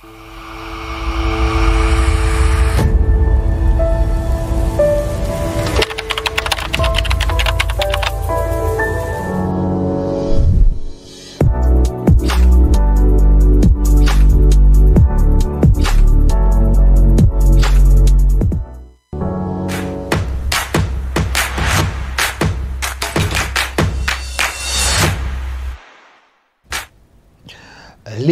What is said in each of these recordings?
Les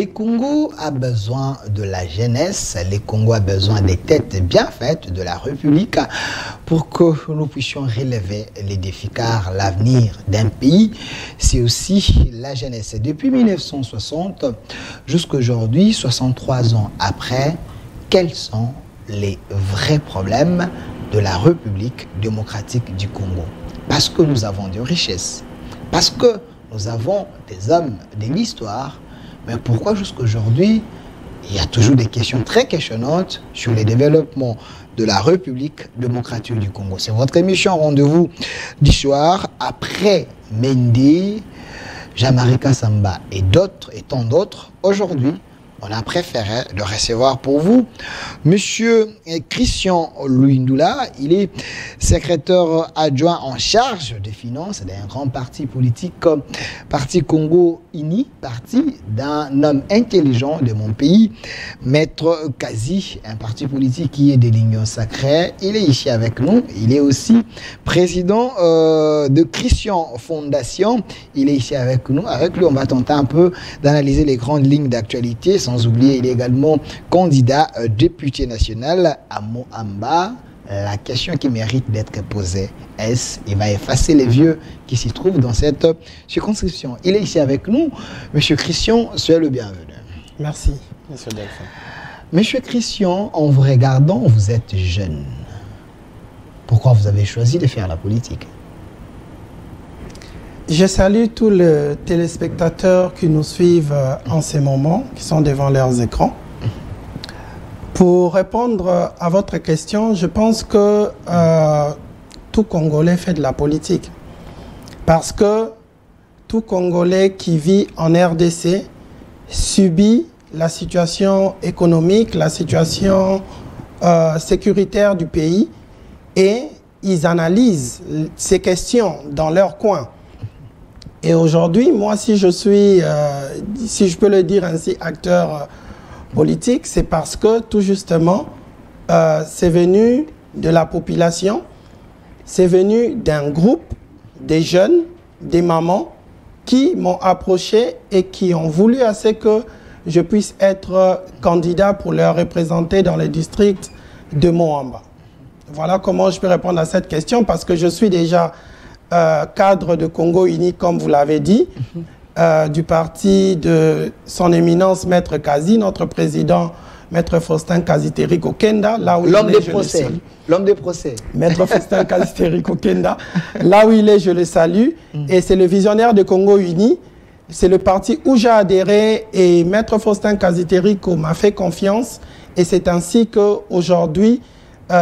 Congos a besoin de la jeunesse, les Congos a besoin des têtes bien faites de la République pour que nous puissions relever les défis, car l'avenir d'un pays, c'est aussi la jeunesse. Depuis 1960 jusqu'à aujourd'hui, 63 ans après, quels sont les vrais problèmes de la République démocratique du Congo? Parce que nous avons des richesses, parce que nous avons des hommes de l'histoire. Mais pourquoi jusqu'à aujourd'hui, il y a toujours des questions très questionnantes sur le développement de la République démocratique du Congo? C'est votre émission Rendez-vous du soir, après Mendy, Jean-Marie Kassamba et d'autres, et tant d'autres. Aujourd'hui, on a préféré de recevoir pour vous Monsieur Christian Luindula. Il est secrétaire adjoint en charge des finances d'un grand parti politique, Parti Congo Uni, parti d'un homme intelligent de mon pays, Maître Kazi, un parti politique qui est de l'Union sacrée. Il est ici avec nous. Il est aussi président de Christian Fondation. Il est ici avec nous. Avec lui, on va tenter un peu d'analyser les grandes lignes d'actualité. Sans oublier, il est également candidat député national à Moamba. La question qui mérite d'être posée est, il va effacer les vieux qui s'y trouvent dans cette circonscription. Il est ici avec nous. Monsieur Christian, soyez le bienvenu. Merci, monsieur Delphin. Monsieur Christian, en vous regardant, vous êtes jeune. Pourquoi vous avez choisi de faire la politique? Je salue tous les téléspectateurs qui nous suivent en ces moments, qui sont devant leurs écrans. Pour répondre à votre question, je pense que tout Congolais fait de la politique. Parce que tout Congolais qui vit en RDC subit la situation économique, la situation sécuritaire du pays, et ils analysent ces questions dans leur coin. Et aujourd'hui, moi, si je suis, si je peux le dire ainsi, acteur politique, c'est parce que tout justement, c'est venu de la population, c'est venu d'un groupe, des jeunes, des mamans, qui m'ont approché et qui ont voulu assez que je puisse être candidat pour leur représenter dans le district de Moamba. Voilà comment je peux répondre à cette question, parce que je suis déjà cadre de Congo Uni, comme vous l'avez dit, du parti de son éminence Maître Kazi, notre président Maître Faustin Kaziteriko Kenda, là où l'homme des procès. L'homme des procès. Maître Faustin Kaziteriko Kenda, là où il est, je le salue. Et c'est le visionnaire de Congo Uni. C'est le parti où j'ai adhéré et Maître Faustin Kaziteriko m'a fait confiance. Et c'est ainsi qu'aujourd'hui,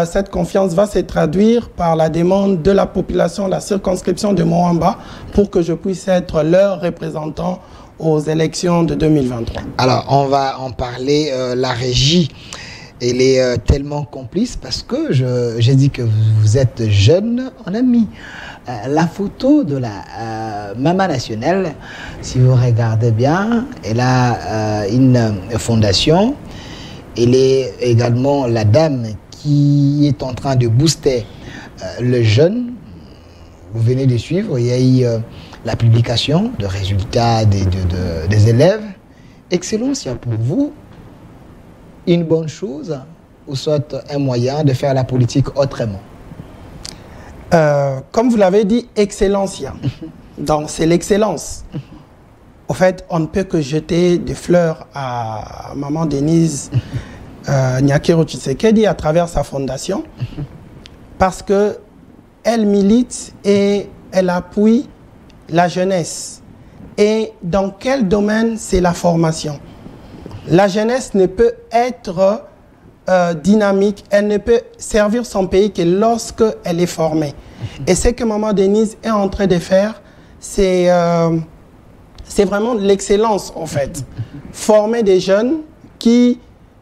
cette confiance va se traduire par la demande de la population, la circonscription de Moamba, pour que je puisse être leur représentant aux élections de 2023. Alors, on va en parler. La régie, elle est tellement complice parce que j'ai dit que vous êtes jeune. On a mis la photo de la Maman nationale. Si vous regardez bien, elle a une fondation. Elle est également la dame qui est en train de booster le jeune. Vous venez de suivre, il y a eu la publication de résultats des élèves. Excellence, il y a pour vous une bonne chose ou soit un moyen de faire la politique autrement? Comme vous l'avez dit, excellence, donc c'est l'excellence. En fait, on ne peut que jeter des fleurs à Maman Denise Nyakero Tshisekedi à travers sa fondation, parce qu'elle milite et elle appuie la jeunesse. Et dans quel domaine? C'est la formation. La jeunesse ne peut être dynamique, elle ne peut servir son pays que lorsqu'elle est formée. Et ce que Maman Denise est en train de faire, c'est vraiment l'excellence en fait. Former des jeunes qui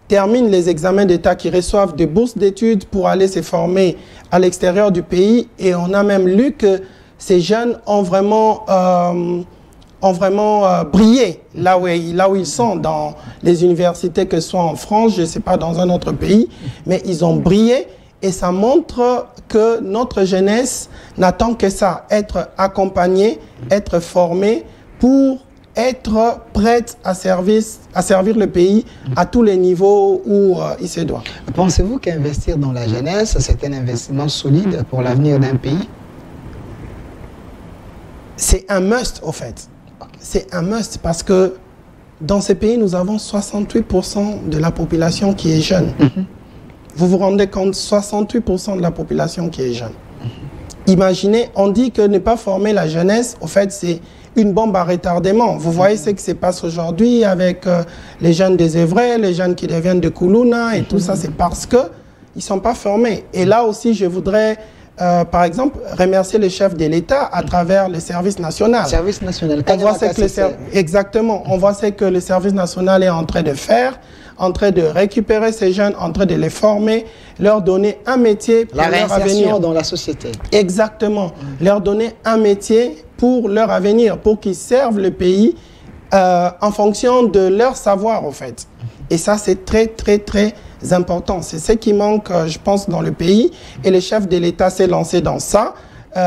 terminent les examens d'État, qui reçoivent des bourses d'études pour aller se former à l'extérieur du pays. Et on a même lu que ces jeunes ont vraiment brillé là où ils sont, dans les universités, que ce soit en France, je ne sais pas, dans un autre pays, mais ils ont brillé. Et ça montre que notre jeunesse n'attend que ça, être accompagnée, être formée pour être prête à servir le pays à tous les niveaux où il se doit. Pensez-vous qu'investir dans la jeunesse, c'est un investissement solide pour l'avenir d'un pays? C'est un must, au fait. C'est un must parce que dans ces pays, nous avons 68% de la population qui est jeune. Vous vous rendez compte, 68% de la population qui est jeune. Imaginez, on dit que ne pas former la jeunesse, au fait, c'est une bombe à retardement. Vous voyez ce qui se passe aujourd'hui avec les jeunes des Évrais, les jeunes qui deviennent de Koulouna et tout ça, c'est parce qu'ils ne sont pas formés. Et là aussi, je voudrais, par exemple, remercier le chef de l'État à travers le service national. Service national. On voit exactement. On voit ce que le service national est en train de faire, en train de récupérer ces jeunes, en train de les former, leur donner un métier pour leur avenir. Dans la société. Exactement. Leur donner un métier pour leur avenir, pour qu'ils servent le pays en fonction de leur savoir, en fait. Et ça, c'est très, très, très important. C'est ce qui manque, je pense, dans le pays. Et le chef de l'État s'est lancé dans ça,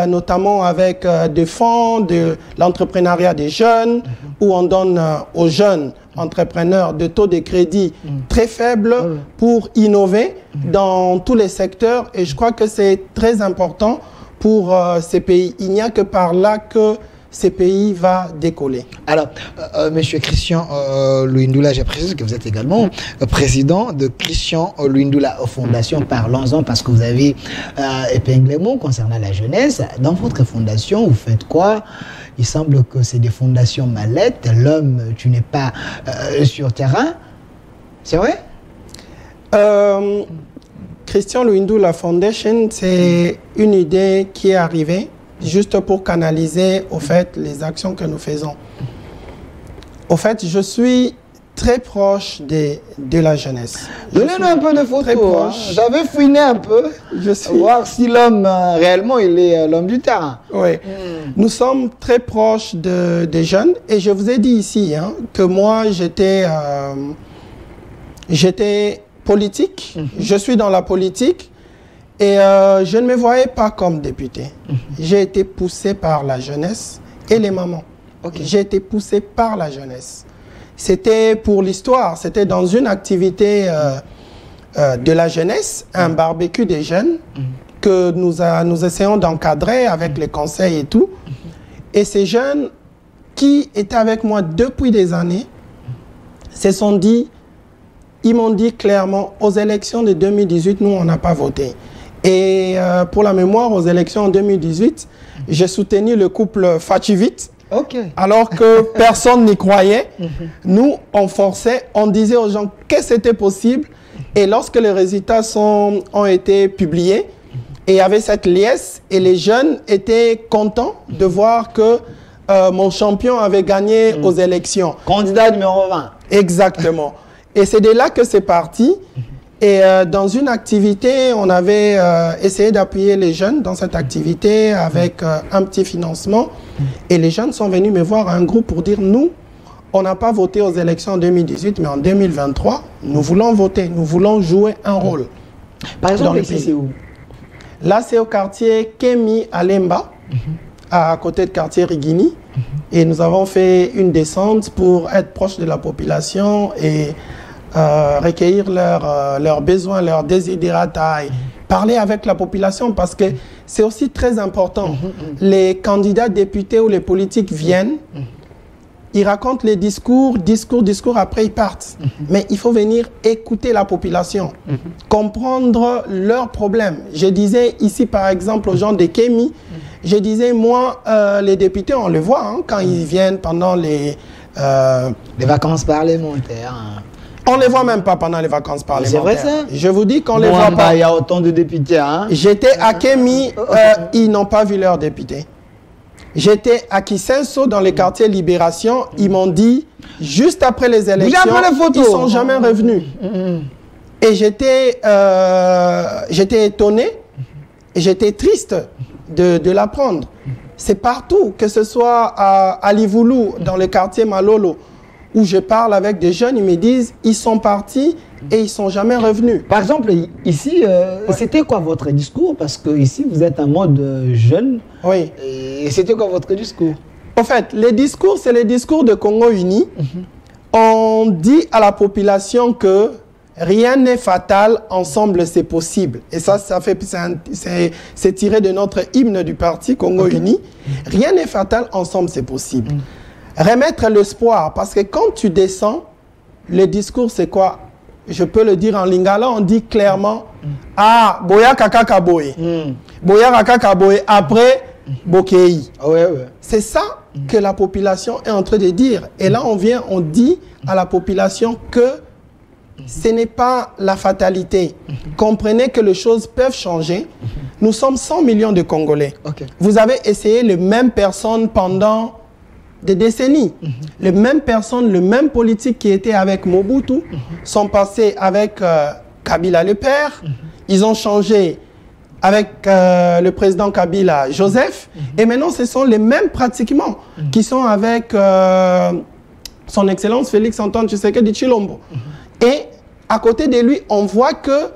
notamment avec des fonds, de l'entrepreneuriat des jeunes, où on donne aux jeunes entrepreneurs de taux de crédit très faibles pour innover dans tous les secteurs. Et je crois que c'est très important pour ces pays. Il n'y a que par là que ces pays va décoller. Alors, Monsieur Christian Louindoula, je précise que vous êtes également président de Christian Louindoula Fondation. Parlons-en parce que vous avez épinglé mot concernant la jeunesse. Dans votre fondation, vous faites quoi? Il semble que c'est des fondations mallettes. L'homme, tu n'es pas sur terrain. C'est vrai? Christian Louindoula Foundation, c'est une idée qui est arrivée juste pour canaliser, au fait, les actions que nous faisons. Au fait, je suis très proche de la jeunesse. Donnez-nous un peu de photos. J'avais fouiné un peu, voir si l'homme, réellement, il est l'homme du terrain. Oui. Nous sommes très proches des jeunes. Et je vous ai dit ici que moi, j'étais politique. Je suis dans la politique. Et je ne me voyais pas comme député. J'ai été poussé par la jeunesse et les mamans. J'ai été poussé par la jeunesse. C'était pour l'histoire, c'était dans une activité de la jeunesse, un barbecue des jeunes, que nous essayons d'encadrer avec les conseils et tout. Et ces jeunes qui étaient avec moi depuis des années se sont dit, ils m'ont dit clairement, aux élections de 2018, nous, on n'a pas voté. Et pour la mémoire, aux élections en 2018, j'ai soutenu le couple Fachivit, alors que personne n'y croyait. Nous, on forçait, on disait aux gens que c'était possible. Et lorsque les résultats ont été publiés, et il y avait cette liesse, et les jeunes étaient contents de voir que mon champion avait gagné aux élections. Candidat numéro 20. Exactement. Et c'est de là que c'est parti. Et dans une activité, on avait essayé d'appuyer les jeunes dans cette activité avec un petit financement. Et les jeunes sont venus me voir à un groupe pour dire, nous, on n'a pas voté aux élections en 2018, mais en 2023, nous voulons voter, nous voulons jouer un rôle. Par exemple, ici, c'est où? Là, c'est au quartier Kemi à Lemba, à côté de quartier Rigini. Et nous avons fait une descente pour être proche de la population et recueillir leurs besoins, leurs desiderata, parler avec la population parce que c'est aussi très important. Les candidats députés ou les politiques viennent, ils racontent les discours, après ils partent. Mais il faut venir écouter la population, comprendre leurs problèmes. Je disais ici par exemple aux gens de Kémi, je disais moi, les députés on le voit quand ils viennent pendant les vacances parlementaires. On ne les voit même pas pendant les vacances parlementaires. C'est vrai ça? Je vous dis qu'on ne les voit pas. Il y a autant de députés. J'étais à Kémi, ils n'ont pas vu leurs députés. J'étais à Kisenso, dans les quartiers Libération. Ils m'ont dit, juste après les élections, ils ne sont jamais revenus. Et j'étais étonné et j'étais triste de l'apprendre. C'est partout, que ce soit à Livoulou, dans le quartier Malolo, où je parle avec des jeunes, ils me disent, ils sont partis et ils ne sont jamais revenus. Par exemple, ici, c'était quoi votre discours? Parce que ici, vous êtes en mode jeune. Oui. Et c'était quoi votre discours? En fait, les discours, c'est le discours de Congo Uni. On dit à la population que rien n'est fatal, ensemble c'est possible. Et ça c'est tiré de notre hymne du parti Congo Uni. Rien n'est fatal, ensemble c'est possible. Remettre l'espoir, parce que quand tu descends, le discours c'est quoi? Je peux le dire en lingala, on dit clairement ah, boya kaka boye. Boya kaka boye après bokei. C'est ça que la population est en train de dire. Et là on dit à la population que ce n'est pas la fatalité. Comprenez que les choses peuvent changer. Nous sommes 100 millions de Congolais. Vous avez essayé les mêmes personnes pendant des décennies. Les mêmes personnes, les mêmes politiques qui étaient avec Mobutu sont passés avec Kabila le père. Ils ont changé avec le président Kabila, Joseph. Et maintenant, ce sont les mêmes pratiquement qui sont avec son Excellence Félix Antoine Tshisekedi Tshilombo. Et à côté de lui, on voit que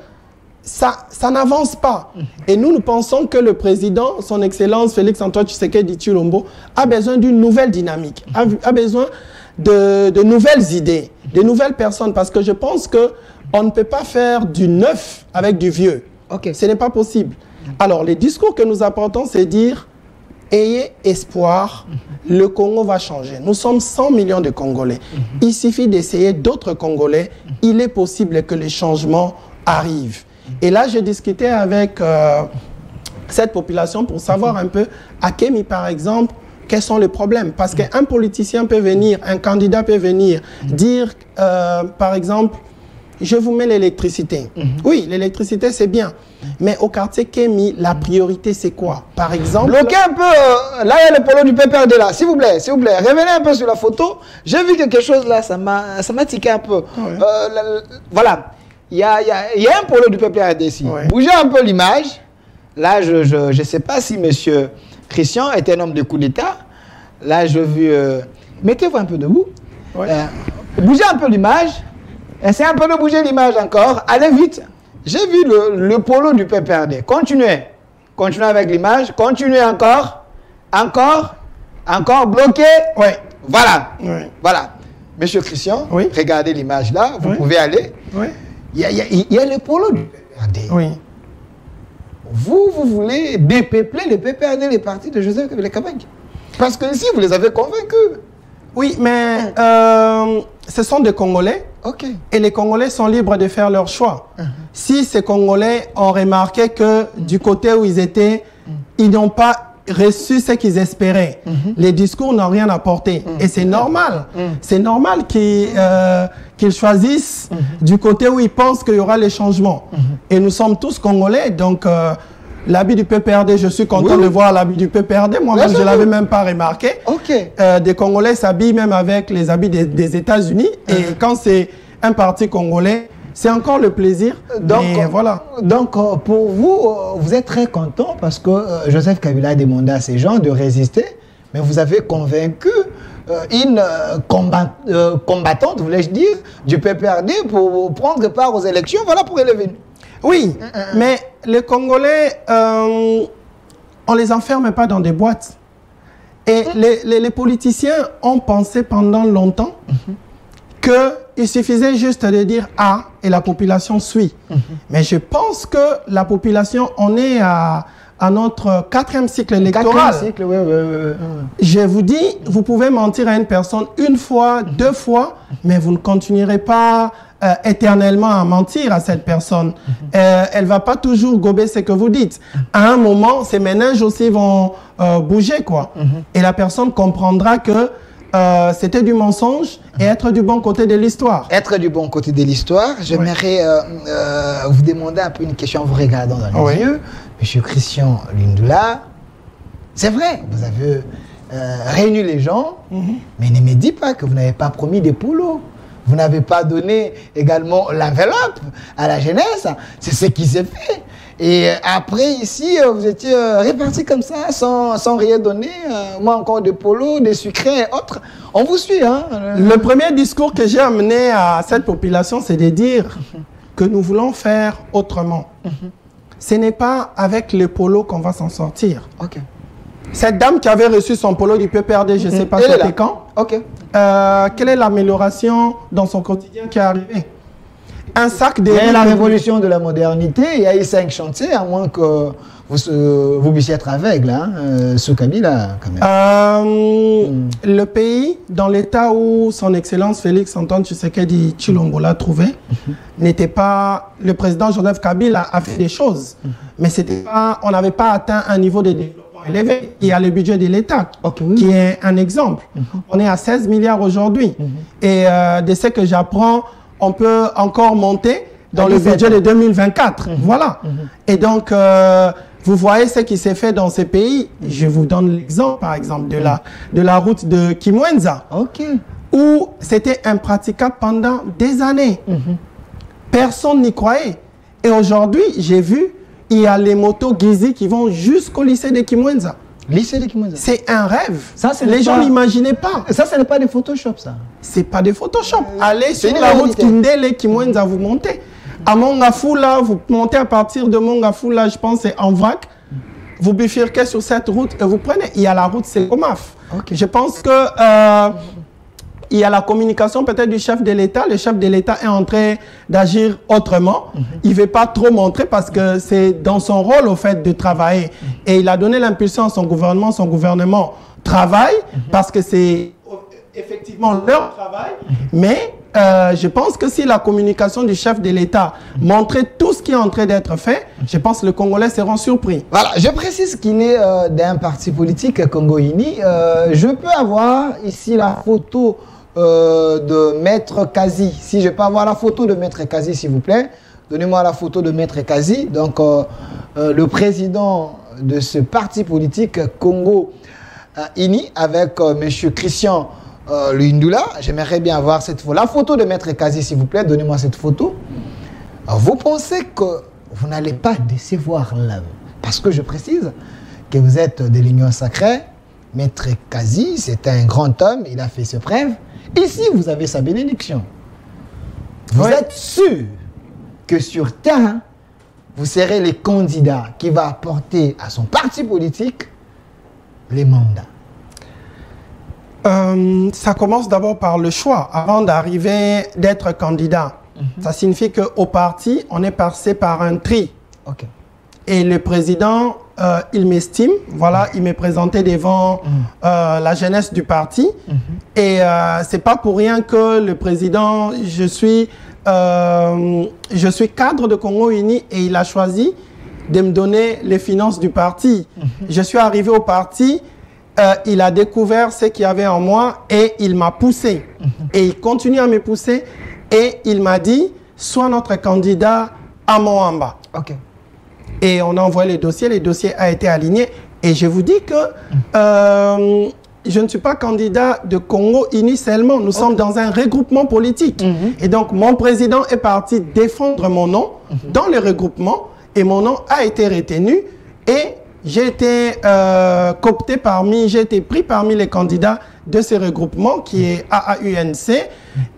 ça n'avance pas. Et nous pensons que le président, son Excellence Félix Antoine Tshisekedi Tshilombo, a besoin d'une nouvelle dynamique, a besoin de nouvelles idées, de nouvelles personnes. Parce que je pense qu'on ne peut pas faire du neuf avec du vieux. Ce n'est pas possible. Alors, les discours que nous apportons, c'est dire, ayez espoir, le Congo va changer. Nous sommes 100 millions de Congolais. Il suffit d'essayer d'autres Congolais. Il est possible que les changements arrivent. Et là, j'ai discuté avec cette population pour savoir un peu, à Kémi par exemple, quels sont les problèmes. Parce qu'un politicien peut venir, un candidat peut venir dire, par exemple, je vous mets l'électricité. Oui, l'électricité, c'est bien. Mais au quartier Kémi, la priorité, c'est quoi? Par exemple... Bloquez un peu... là, il y a le polo du PPRD là. S'il vous plaît, s'il vous plaît. Revenez un peu sur la photo. J'ai vu quelque chose là, ça m'a tiqué un peu. Voilà. Il y a un polo du PPRD ici. Bougez un peu l'image. Là, je ne sais pas si M. Christian est un homme de coup d'État. Là, je vu... mettez-vous un peu debout. Bougez un peu l'image. Essayez un peu de bouger l'image encore. Allez vite. J'ai vu le polo du PPRD. Continuez. Continuez avec l'image. Continuez encore. Encore. Encore. Bloqué. Voilà. Voilà. Monsieur Christian, regardez l'image là. Vous pouvez aller. Il y a le polo du PPRD. Vous voulez dépeupler le PPRD, les partis de Joseph Kabila-Kabange. Parce que ici, vous les avez convaincus. Oui, mais ce sont des Congolais. Et les Congolais sont libres de faire leur choix. Si ces Congolais ont remarqué que du côté où ils étaient, ils n'ont pas reçu ce qu'ils espéraient. Les discours n'ont rien apporté. Et c'est normal. C'est normal qu'ils choisissent du côté où ils pensent qu'il y aura les changements. Et nous sommes tous Congolais, donc... l'habit du PPRD, je suis content de voir l'habit du PPRD. Moi-même, je ne l'avais même pas remarqué. Des Congolais s'habillent même avec les habits des États-Unis. Et quand c'est un parti congolais, c'est encore le plaisir. Donc, voilà. Donc pour vous, vous êtes très content parce que Joseph Kabila a demandé à ces gens de résister. Mais vous avez convaincu une combattante, voulais-je dire, du PPRD pour prendre part aux élections. Voilà pour élever. Oui, mais les Congolais, on ne les enferme pas dans des boîtes. Et les politiciens ont pensé pendant longtemps qu'il suffisait juste de dire « Ah » et la population suit. Mais je pense que la population, on est à notre 4e cycle électoral. Je vous dis, vous pouvez mentir à une personne une fois, 2 fois, mais vous ne continuerez pas éternellement à mentir à cette personne. Elle ne va pas toujours gober ce que vous dites. À un moment, ses méninges aussi vont bouger, quoi. Et la personne comprendra que c'était du mensonge et être du bon côté de l'histoire. Être du bon côté de l'histoire. J'aimerais vous demander un peu une question en vous regardant dans les yeux. Monsieur Christian Lindula, c'est vrai, vous avez réunir les gens, mais ne me dites pas que vous n'avez pas promis des polos. Vous n'avez pas donné également l'enveloppe à la jeunesse. C'est ce qui s'est fait. Et après, ici, vous étiez répartis comme ça, sans rien donner. Moi, encore des polos, des sucrés et autres. On vous suit, hein. Le premier discours que j'ai amené à cette population, c'est de dire que nous voulons faire autrement. Ce n'est pas avec le polo qu'on va s'en sortir. Ok. Cette dame qui avait reçu son polo du PPRD, je ne sais pas c'était quand. Ok. Quelle est l'amélioration dans son quotidien qui est arrivée? Un sac de... Il y a la révolution de la modernité, il y a eu 5 chantiers, à moins que vous puissiez être aveugle, hein, sous Kabila, quand même. Le pays, dans l'état où son Excellence Félix Antoine Tshisekedi Tshilombo l'a trouvé, n'était pas... Le président Joseph Kabila a fait des choses, mais c'était pas, on n'avait pas atteint un niveau de développement élevé. Il y a le budget de l'État, qui est un exemple. On est à 16 milliards aujourd'hui. Et de ce que j'apprends, on peut encore monter dans le budget de 2024. Voilà. Et donc, vous voyez ce qui s'est fait dans ces pays. Je vous donne l'exemple, par exemple, de la route de Kimwenza, où c'était impraticable pendant des années. Personne n'y croyait. Et aujourd'hui, j'ai vu, il y a les motos Gizi qui vont jusqu'au lycée de Kimwenza. Lycée de Kimwenza. C'est un rêve. Ça, les gens n'imaginaient pas. Ça, ce n'est pas des Photoshop, ça. C'est pas des Photoshop. Allez sur la route Kindele, Kimwenza, vous montez. À Mongafula, vous montez à partir de Mongafula, je pense c'est en vrac. Vous bifurquez sur cette route et vous prenez. Il y a la route Sekomaf. Je pense que il y a la communication peut-être du chef de l'État. Le chef de l'État est en train d'agir autrement. Il ne veut pas trop montrer parce que c'est dans son rôle au fait de travailler. Et il a donné l'impulsion à son gouvernement. Son gouvernement travaille parce que c'est effectivement leur travail. Mais je pense que si la communication du chef de l'État montrait tout ce qui est en train d'être fait, je pense que les Congolais seront surpris. Voilà, je précise qu'il est d'un parti politique, Congo Uni. Je peux avoir ici la photo de Maître Kazi. Si je peux avoir la photo de Maître Kazi, s'il vous plaît. Donnez-moi la photo de Maître Kazi. Donc, le président de ce parti politique, Congo Uni, avec M. Christian Lundula. J'aimerais bien avoir cette photo. La photo de Maître Kazi, s'il vous plaît. Donnez-moi cette photo. Alors, vous pensez que vous n'allez pas décevoir l'homme? Parce que je précise que vous êtes de l'Union sacrée. Maître Kazi, c'est un grand homme. Il a fait ses preuves. Ici, vous avez sa bénédiction. Vous êtes sûr que sur terrain, vous serez le candidat qui va apporter à son parti politique les mandats. Ça commence d'abord par le choix, avant d'arriver d'être candidat. Ça signifie qu'au parti, on est passé par un tri. Et le président, il m'estime, voilà, il m'est présenté devant la jeunesse du parti. Et c'est pas pour rien que le président, je suis cadre de Congo Uni et il a choisi de me donner les finances du parti. Je suis arrivé au parti, il a découvert ce qu'il y avait en moi et il m'a poussé. Et il continue à me pousser et il m'a dit, sois notre candidat à Moamba. Et on a envoyé le dossier a été aligné. Et je vous dis que je ne suis pas candidat de Congo Uni seulement. Nous sommes dans un regroupement politique. Et donc, mon président est parti défendre mon nom dans le regroupement. Et mon nom a été retenu. Et j'ai été coopté j'ai été pris parmi les candidats de ce regroupement qui est AAUNC.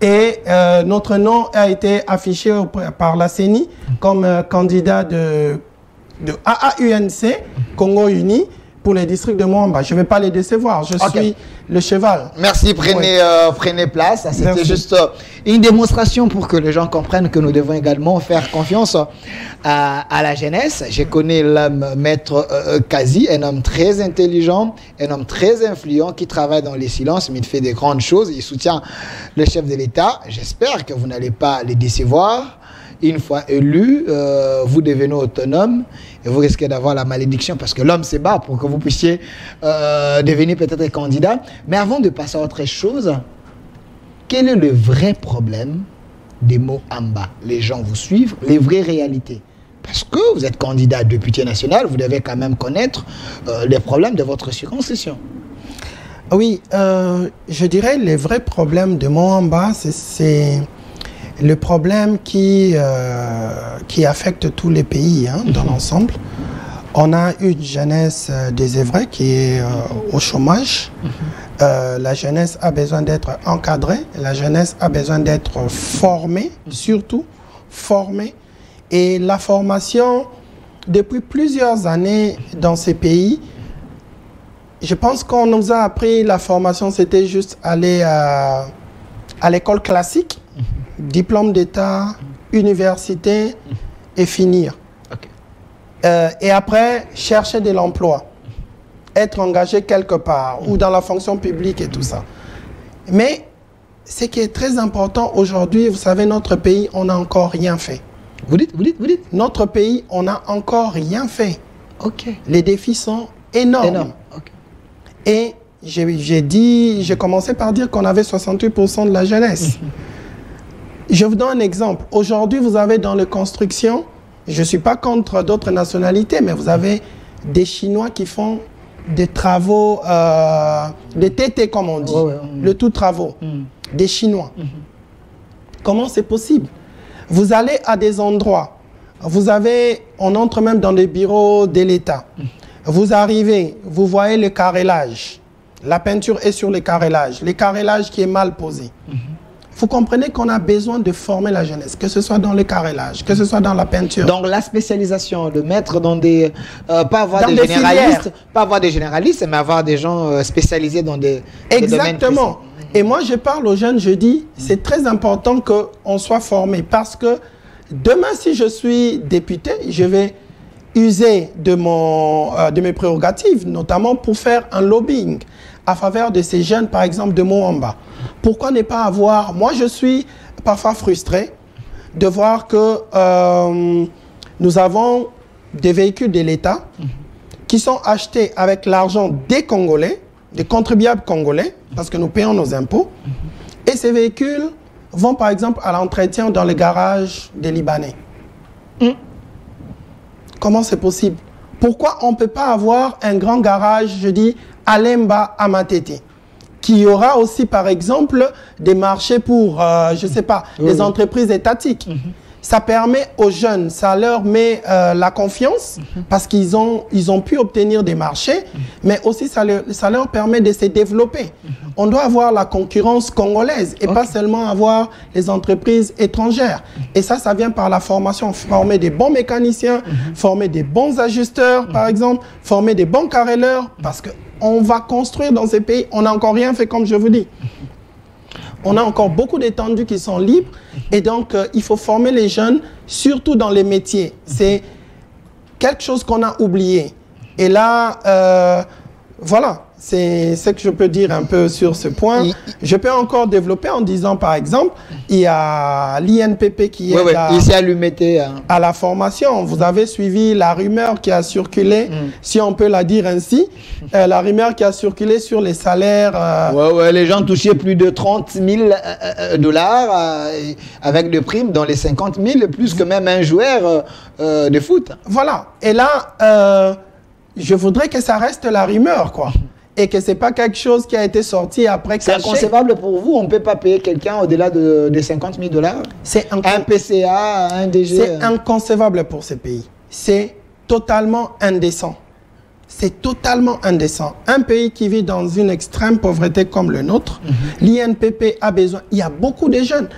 Et notre nom a été affiché par la CENI comme candidat de AAUNC, Congo Uni, pour les districts de Moamba. Je ne vais pas les décevoir, je suis le cheval. Merci, prenez place. C'était juste une démonstration pour que les gens comprennent que nous devons également faire confiance à la jeunesse. Je connais l'homme Maître Kazi, un homme très intelligent, un homme très influent qui travaille dans les silences, mais il fait des grandes choses. Il soutient le chef de l'État. J'espère que vous n'allez pas les décevoir. Une fois élu, vous devenez autonome et vous risquez d'avoir la malédiction parce que l'homme se bat pour que vous puissiez devenir peut-être candidat. Mais avant de passer à autre chose, quel est le vrai problème des mots en bas? Les gens vous suivent, les vraies réalités. Parce que vous êtes candidat député national, vous devez quand même connaître les problèmes de votre circonscription. Oui, je dirais les vrais problèmes de Moamba, c'est le problème qui affecte tous les pays dans l'ensemble. On a une jeunesse désœuvrée qui est au chômage. La jeunesse a besoin d'être encadrée. La jeunesse a besoin d'être formée, surtout formée. Et la formation, depuis plusieurs années dans ces pays, je pense qu'on nous a appris la formation, c'était juste aller à l'école classique, diplôme d'État, université et finir. Et après, chercher de l'emploi, être engagé quelque part ou dans la fonction publique et tout ça. Mais ce qui est très important aujourd'hui, vous savez, notre pays, on n'a encore rien fait. Vous dites? Notre pays, on n'a encore rien fait. Ok. Les défis sont énormes. Okay. Et j'ai commencé par dire qu'on avait 68% de la jeunesse. Je vous donne un exemple. Aujourd'hui, vous avez dans les constructions, je ne suis pas contre d'autres nationalités, mais vous avez des Chinois qui font des travaux, des TT comme on dit, le tout travaux, des Chinois. Comment c'est possible? Vous allez à des endroits, on entre même dans des bureaux de l'État. Vous arrivez, vous voyez le carrelage. La peinture est sur le carrelage qui est mal posé. Vous comprenez qu'on a besoin de former la jeunesse, que ce soit dans le carrelage, que ce soit dans la peinture. Donc la spécialisation, de mettre dans des... pas avoir des généralistes, pas avoir des généralistes, mais avoir des gens spécialisés dans des Exactement. Et moi, je parle aux jeunes, je dis, c'est très important qu'on soit formé parce que demain, si je suis député, je vais user de mes prérogatives, notamment pour faire un lobbying à faveur de ces jeunes, par exemple, de Moamba. Pourquoi ne pas avoir... Moi, je suis parfois frustré de voir que nous avons des véhicules de l'État qui sont achetés avec l'argent des Congolais, des contribuables congolais, parce que nous payons nos impôts. Et ces véhicules vont, par exemple, à l'entretien dans les garages des Libanais. Comment c'est possible? Pourquoi on ne peut pas avoir un grand garage, je dis, à Lemba, à Matete, qui aura aussi, par exemple, des marchés pour, je ne sais pas, les entreprises étatiques. Ça permet aux jeunes, ça leur met la confiance parce qu'ils ont pu obtenir des marchés, mais aussi ça leur permet de se développer. On doit avoir la concurrence congolaise et pas seulement avoir les entreprises étrangères. Et ça vient par la formation. Former des bons mécaniciens, former des bons ajusteurs, par exemple, former des bons carreleurs, parce qu'on va construire dans ces pays. On n'a encore rien fait, comme je vous dis. On a encore beaucoup d'étendues qui sont libres et donc il faut former les jeunes, surtout dans les métiers. C'est quelque chose qu'on a oublié. Et là, voilà, c'est ce que je peux dire un peu sur ce point. Je peux encore développer en disant, par exemple, il y a l'INPP qui est ici à l'UMT, à la formation. Vous avez suivi la rumeur qui a circulé, si on peut la dire ainsi, la rumeur qui a circulé sur les salaires. Les gens touchaient plus de 30 000 dollars avec des primes dans les 50 000, plus que même un joueur de foot. Voilà. Et là, je voudrais que ça reste la rumeur, quoi. Et que ce n'est pas quelque chose qui a été sorti après. C'est inconcevable pour vous? On ne peut pas payer quelqu'un au-delà de 50 000 dollars? C'est un PCA, un DG? C'est inconcevable pour ces pays. C'est totalement indécent. C'est totalement indécent. Un pays qui vit dans une extrême pauvreté comme le nôtre, l'INPP a besoin... Il y a beaucoup de jeunes.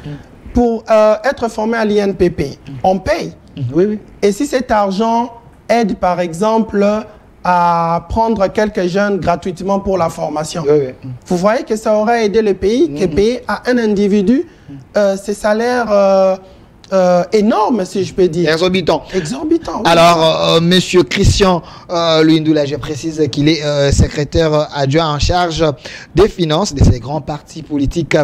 Pour être formé à l'INPP, on paye. Et si cet argent aide, par exemple... à prendre quelques jeunes gratuitement pour la formation. Vous voyez que ça aurait aidé le pays que payer à un individu ses salaires énormes, si je peux dire. Exorbitant. Exorbitant. Oui. Alors, Monsieur Christian Luindula, je précise qu'il est secrétaire adjoint en charge des finances de ces grands partis politiques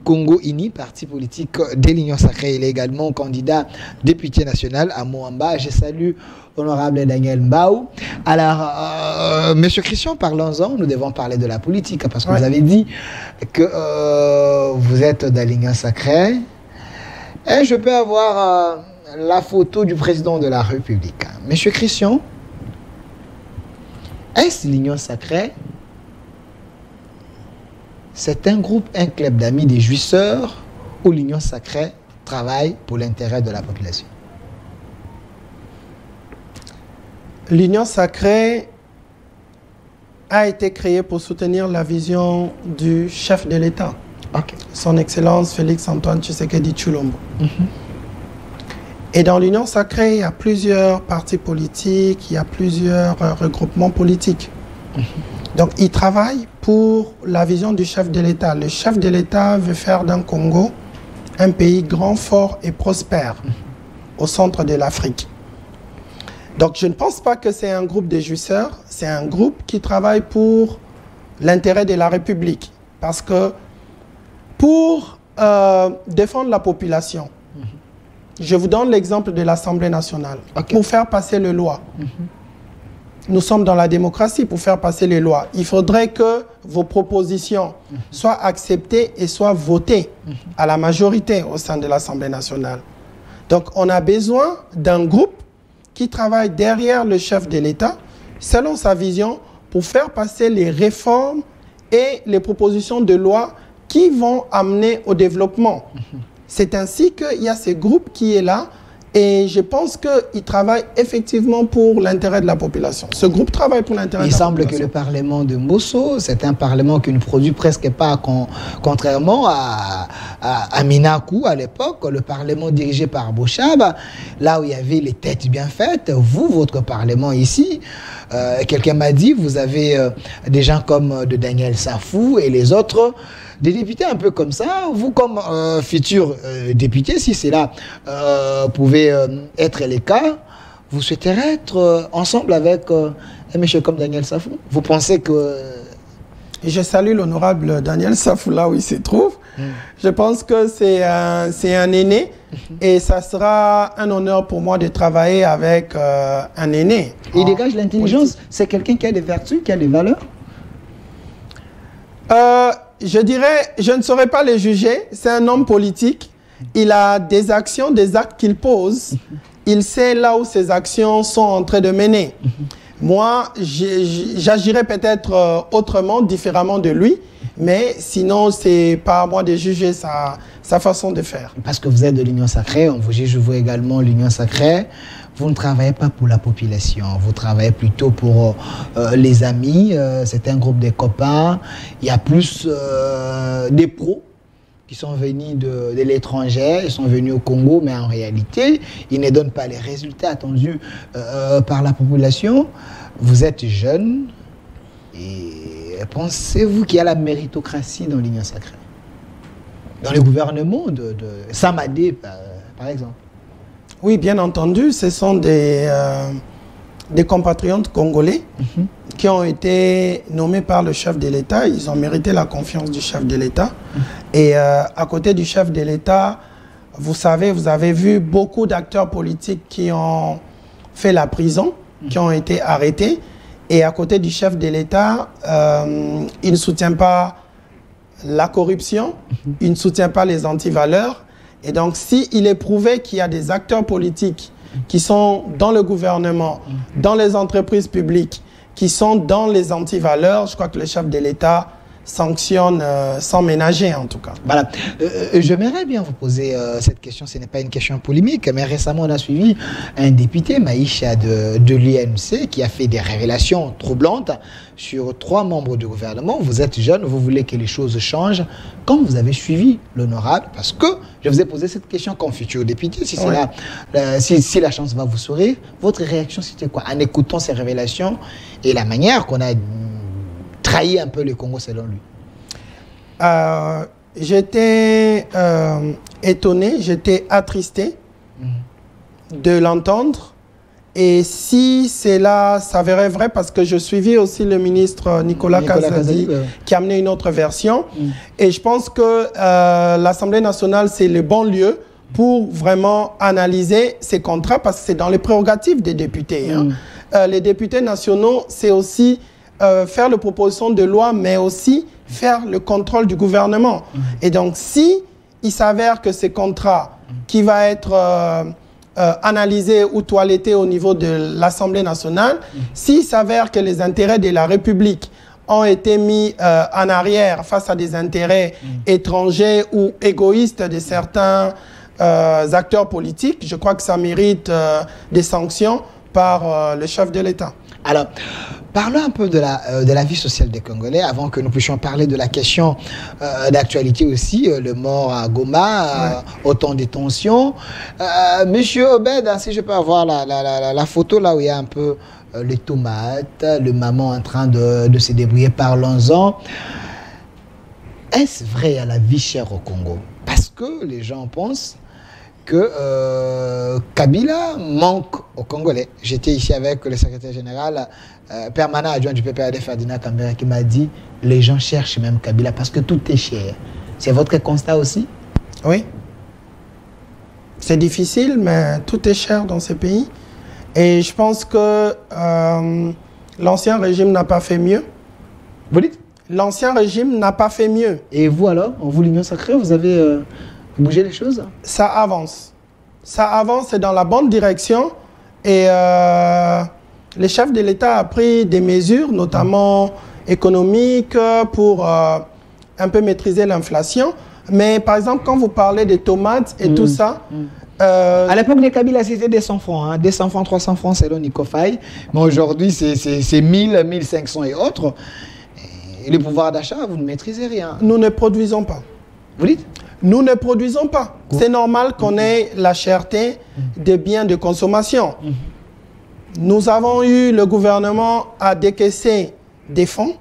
Congo Uni, parti politique de l'Union Sacrée. Il est également candidat député national à Moamba. Je salue honorable Daniel Mbao. Alors, Monsieur Christian, parlons-en. Nous devons parler de la politique parce que vous avez dit que vous êtes de l'Union Sacrée. Et je peux avoir la photo du président de la République. Monsieur Christian, est-ce l'Union Sacrée c'est un groupe, un club d'amis des jouisseurs où l'Union sacrée travaille pour l'intérêt de la population? L'Union sacrée a été créée pour soutenir la vision du chef de l'État, Son Excellence Félix-Antoine Tshisekedi Tshilombo. Et dans l'Union sacrée, il y a plusieurs partis politiques, il y a plusieurs regroupements politiques. Donc, ils travaillent pour la vision du chef de l'État. Le chef de l'État veut faire d'un Congo un pays grand, fort et prospère au centre de l'Afrique. Donc, je ne pense pas que c'est un groupe de jouisseurs, c'est un groupe qui travaille pour l'intérêt de la République. Parce que pour défendre la population, je vous donne l'exemple de l'Assemblée nationale. Pour faire passer les lois, nous sommes dans la démocratie. Pour faire passer les lois, il faudrait que vos propositions soient acceptées et soient votées à la majorité au sein de l'Assemblée nationale. Donc, on a besoin d'un groupe qui travaille derrière le chef de l'État, selon sa vision, pour faire passer les réformes et les propositions de loi qui vont amener au développement. C'est ainsi qu'il y a ce groupe qui est là, et je pense qu'il travaille effectivement pour l'intérêt de la population. Ce groupe travaille pour l'intérêt de la population. Il semble que le Parlement de Mbosso, c'est un Parlement qui ne produit presque pas, contrairement à Minakou à l'époque, le Parlement dirigé par Bochab, là où il y avait les têtes bien faites. Vous, votre Parlement ici, quelqu'un m'a dit, vous avez des gens comme de Daniel Safou et les autres, des députés un peu comme ça. Vous, comme futur député, si c'est là, pouvez être les cas, vous souhaiterez être ensemble avec un monsieur comme Daniel Safou? Vous pensez que... Je salue l'honorable Daniel Safou là où il se trouve. Je pense que c'est un aîné et ça sera un honneur pour moi de travailler avec un aîné. Il dégage l'intelligence. C'est quelqu'un qui a des vertus, qui a des valeurs? Je dirais, je ne saurais pas les juger. C'est un homme politique. Il a des actions, des actes qu'il pose. Il sait là où ses actions sont en train de mener. Moi, j'agirais peut-être autrement, différemment de lui. Mais sinon, c'est pas à moi de juger sa façon de faire. Parce que vous êtes de l'Union sacrée, on vous juge vous également l'Union sacrée. Vous ne travaillez pas pour la population, vous travaillez plutôt pour les amis. C'est un groupe de copains. Il y a plus des pros qui sont venus de l'étranger, ils sont venus au Congo, mais en réalité, ils ne donnent pas les résultats attendus par la population. Vous êtes jeune et pensez-vous qu'il y a la méritocratie dans l'Union sacrée? Dans le gouvernement de Samadé, par exemple? Oui, bien entendu, ce sont des compatriotes congolais qui ont été nommés par le chef de l'État. Ils ont mérité la confiance du chef de l'État. Et à côté du chef de l'État, vous savez, vous avez vu beaucoup d'acteurs politiques qui ont fait la prison, qui ont été arrêtés. Et à côté du chef de l'État, il ne soutient pas la corruption, il ne soutient pas les antivaleurs. Et donc, s'il est prouvé qu'il y a des acteurs politiques qui sont dans le gouvernement, dans les entreprises publiques, qui sont dans les antivaleurs, je crois que le chef de l'État sanctionne sans ménager, en tout cas. Voilà. J'aimerais bien vous poser cette question. Ce n'est pas une question polémique, mais récemment, on a suivi un député, Maïcha, de l'UNC, qui a fait des révélations troublantes sur 3 membres du gouvernement. Vous êtes jeune, vous voulez que les choses changent. Quand vous avez suivi l'honorable, parce que je vous ai posé cette question comme futur député, si, si la chance va vous sourire, votre réaction, c'était quoi en écoutant ces révélations et la manière qu'on a trahi un peu le Congo selon lui? J'étais étonné, j'étais attristé de l'entendre. Et si cela s'avérait vrai, parce que je suivis aussi le ministre Nicolas Kazadi, qui a amené une autre version. Et je pense que l'Assemblée nationale, c'est le bon lieu pour vraiment analyser ces contrats, parce que c'est dans les prérogatives des députés. Les députés nationaux, c'est aussi faire les propositions de loi, mais aussi faire le contrôle du gouvernement. Et donc, si il s'avère que ces contrats qui va être analysé ou toiletté au niveau de l'Assemblée nationale, s'il s'avère que les intérêts de la République ont été mis en arrière face à des intérêts étrangers ou égoïstes de certains acteurs politiques. Je crois que ça mérite des sanctions par le chef de l'État. Alors, parlons un peu de la vie sociale des Congolais avant que nous puissions parler de la question d'actualité aussi, le mort à Goma, autant de tensions. Monsieur Obed, si je peux avoir la photo là où il y a un peu les tomates, le maman en train de se débrouiller, parlons-en. Est-ce vrai à la vie chère au Congo? Parce que les gens pensent que Kabila manque aux Congolais. J'étais ici avec le secrétaire général permanent adjoint du PPAD, Ferdinand Kambera, qui m'a dit les gens cherchent même Kabila parce que tout est cher. C'est votre constat aussi? Oui. C'est difficile, mais tout est cher dans ces pays. Et je pense que l'ancien régime n'a pas fait mieux. Vous dites? L'ancien régime n'a pas fait mieux. Et vous alors, en vous l'Union sacrée, vous avez bougé les choses? Ça avance. Ça avance dans la bonne direction. Et le chef de l'État a pris des mesures, notamment économiques, pour un peu maîtriser l'inflation. Mais par exemple, quand vous parlez des tomates et tout ça... à l'époque des Kabila, c'était des 100 francs. Hein, 200 francs, 300 francs selon Nico Faye. Mais aujourd'hui, c'est 1000, 1500 et autres. Et le pouvoir d'achat, vous ne maîtrisez rien. Nous ne produisons pas. Vous dites? Nous ne produisons pas. C'est normal qu'on ait la cherté des biens de consommation. Nous avons eu, le gouvernement à décaisser des fonds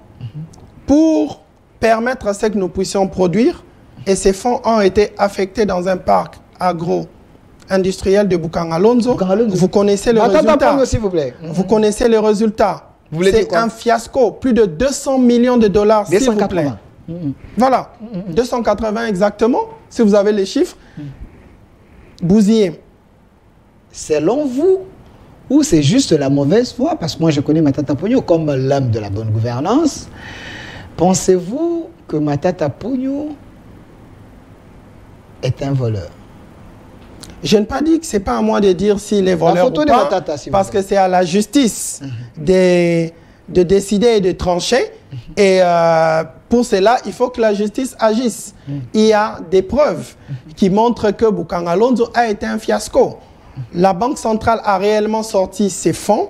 pour permettre à ce que nous puissions produire. Et ces fonds ont été affectés dans un parc agro-industriel de Bukangalonzo. Vous connaissez le résultat. S'il vous plaît. Vous connaissez le résultat. C'est un fiasco. Plus de 200 millions de dollars, s'il vous plaît. Voilà, 280 exactement, si vous avez les chiffres. Bousillé. Selon vous, ou c'est juste la mauvaise foi? Parce que moi, je connais Matata Ponyo comme l'homme de la bonne gouvernance. Pensez-vous que Matata Ponyo est un voleur? Je n'ai pas dit que ce n'est pas à moi de dire s'il est voleur ou pas, Matata, parce que c'est à la justice de décider et de trancher. Et pour cela, il faut que la justice agisse. Il y a des preuves qui montrent que Bukangalonzo a été un fiasco. La Banque centrale a réellement sorti ses fonds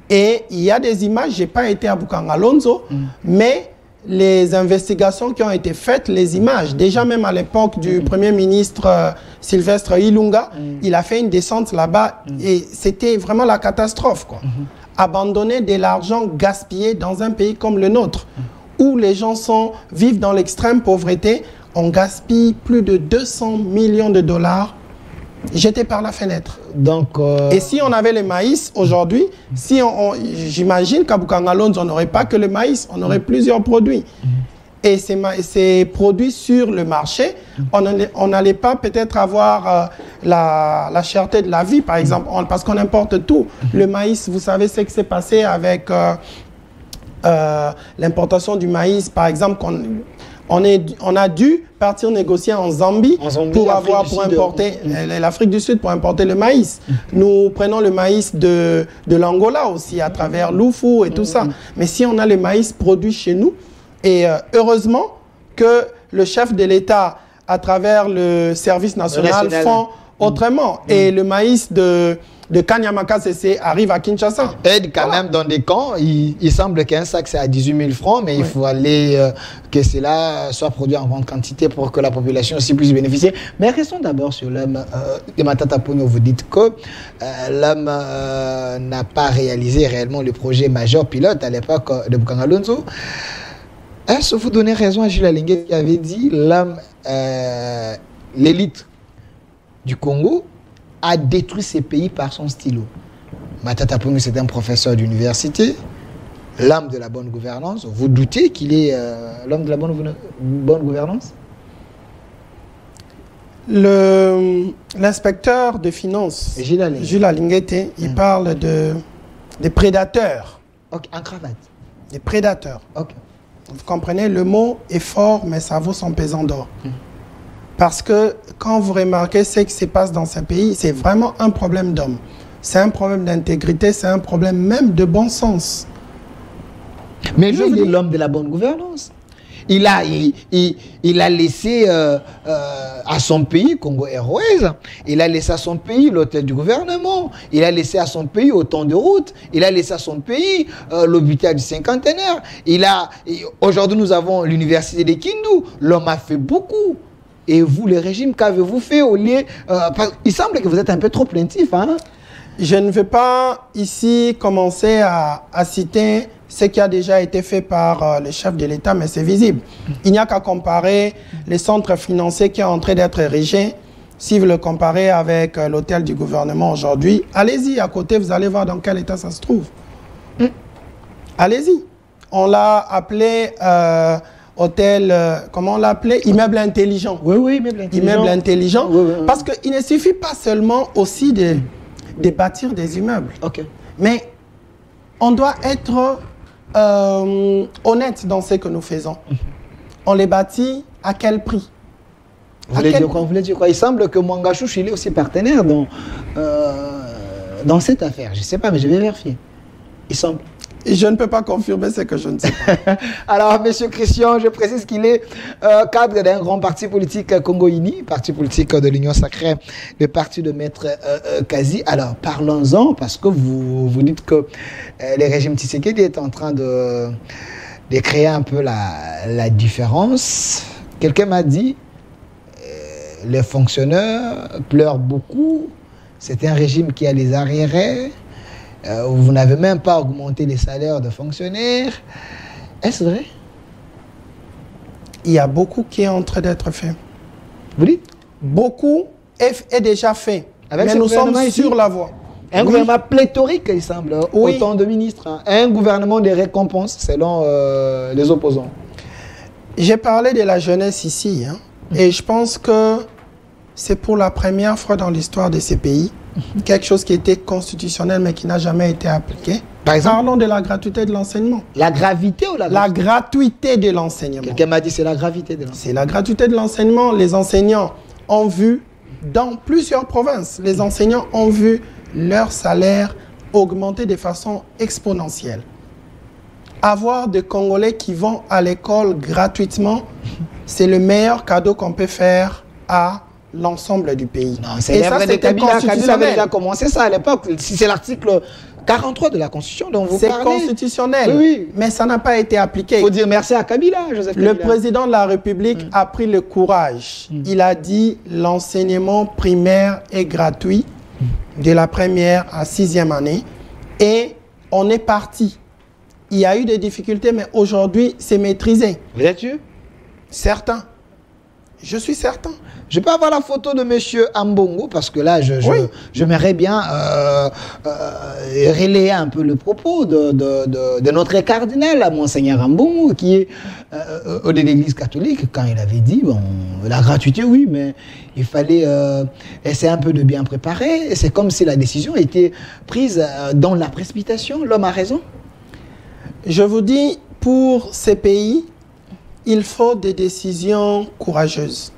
et il y a des images, je n'ai pas été à Bukangalonzo, mais les investigations qui ont été faites, les images, déjà même à l'époque du Premier ministre Sylvestre Ilunga, il a fait une descente là-bas et c'était vraiment la catastrophe, quoi. Abandonner de l'argent gaspillé dans un pays comme le nôtre, où les gens vivent dans l'extrême pauvreté, on gaspille plus de 200 millions de dollars jetés par la fenêtre. Donc, et si on avait le maïs aujourd'hui, j'imagine qu'à Bukangalonzo, on n'aurait pas que le maïs, on aurait plusieurs produits. Et ces produits sur le marché, on n'allait pas peut-être avoir la cherté de la vie, par exemple, parce qu'on importe tout. Le maïs, vous savez ce qui s'est passé avec l'importation du maïs, par exemple, on a dû partir négocier en Zambie pour importer l'Afrique du Sud pour importer le maïs. Nous prenons le maïs de l'Angola aussi à travers l'Oufou et tout ça. Mais si on a le maïs produit chez nous, et heureusement que le chef de l'État, à travers le service national, font autrement. Et le maïs de Kanyamaka CC arrive à Kinshasa. Aide quand même dans des camps. Il semble qu'un sac c'est à 18 000 francs, mais il faut aller que cela soit produit en grande quantité pour que la population aussi puisse bénéficier. Mais restons d'abord sur l'homme de Matata Ponyo. Vous dites que l'homme n'a pas réalisé réellement le projet majeur pilote à l'époque de Bukangalonzo. Est-ce que vous donnez raison à Jules Alinguet qui avait dit l'homme, l'élite du Congo a détruit ces pays par son stylo? Matata Ponyo, c'est un professeur d'université, l'homme de la bonne gouvernance. Vous doutez qu'il est l'homme de la bonne gouvernance? L'inspecteur des finances, Jules Alinguet, il parle des prédateurs. Ok, en cravate. Des prédateurs. Ok. Vous comprenez, le mot est fort, mais ça vaut son pesant d'or. Parce que quand vous remarquez ce qui se passe dans ce pays, c'est vraiment un problème d'homme. C'est un problème d'intégrité, c'est un problème même de bon sens. Mais lui, il est l'homme de la bonne gouvernance. Il a laissé à son pays, Congo Airways, il a laissé à son pays l'hôtel du gouvernement, il a laissé à son pays autant de routes, il a laissé à son pays l'hôpital du cinquantenaire. Aujourd'hui, nous avons l'université de Kindu. L'homme a fait beaucoup. Et vous, le régime, qu'avez-vous fait au lieu... il semble que vous êtes un peu trop plaintif, hein? Je ne vais pas ici commencer à citer ce qui a déjà été fait par le chef de l'État, mais c'est visible. Il n'y a qu'à comparer les centres financiers qui sont en train d'être érigés. Si vous le comparez avec l'hôtel du gouvernement aujourd'hui, allez-y, à côté, vous allez voir dans quel état ça se trouve. Allez-y. On l'a appelé hôtel, comment on l'a appelé? Immeuble intelligent. Oui, oui, immeuble intelligent. Immeuble intelligent. Oui, oui, oui. Parce qu'il ne suffit pas seulement aussi de bâtir des immeubles. Ok. Mais on doit être honnête dans ce que nous faisons. On les bâtit à quel prix? Vous voulez dire quoi? Il semble que Mwangachouch, il est aussi partenaire dans cette affaire. Je ne sais pas, mais je vais vérifier. Il semble. Je ne peux pas confirmer ce que je ne sais pas. Alors, M. Christian, je précise qu'il est cadre d'un grand parti politique Congo-Uni, parti politique de l'Union sacrée, le parti de Maître Kazi. Alors, parlons-en, parce que vous dites que le régime Tshisekedi est en train de créer un peu la différence. Quelqu'un m'a dit, les fonctionnaires pleurent beaucoup, c'est un régime qui a les arriérés. Vous n'avez même pas augmenté les salaires de fonctionnaires. Est-ce vrai? Il y a beaucoup qui est en train d'être fait. Vous dites? Beaucoup est déjà fait. Avec mais nous sommes sur la voie. Un gouvernement pléthorique, il semble, autant de ministres. Hein. Un gouvernement de récompenses, selon les opposants. J'ai parlé de la jeunesse ici. Hein, et je pense que c'est pour la première fois dans l'histoire de ces pays quelque chose qui était constitutionnel mais qui n'a jamais été appliqué. Par exemple, parlons de la gratuité de l'enseignement. La gravité ou la gratuité? La gratuité de l'enseignement. Quelqu'un m'a dit c'est la gravité de l'enseignement. C'est la gratuité de l'enseignement. Les enseignants ont vu, dans plusieurs provinces, les enseignants ont vu leur salaire augmenter de façon exponentielle. Avoir des Congolais qui vont à l'école gratuitement, c'est le meilleur cadeau qu'on peut faire à l'ensemble du pays. Non, c'est vrai de Kabila. Kabila avait déjà commencé ça à l'époque. C'est l'article 43 de la Constitution dont vous parlez. C'est constitutionnel, oui. Mais ça n'a pas été appliqué. Il faut dire merci à Kabila, Joseph Kabila. Le président de la République a pris le courage. Il a dit l'enseignement primaire est gratuit de la première à 6e année. Et on est parti. Il y a eu des difficultés, mais aujourd'hui, c'est maîtrisé. Vous êtes sûr? Certain. Je suis certain. Je peux avoir la photo de M. Ambongo parce que là, j'aimerais bien relayer un peu le propos de notre cardinal, Monseigneur Ambongo, qui est de l'Église catholique, quand il avait dit, bon, la gratuité, oui, mais il fallait essayer un peu de bien préparer. C'est comme si la décision était prise dans la précipitation. L'homme a raison. Je vous dis, pour ces pays, il faut des décisions courageuses.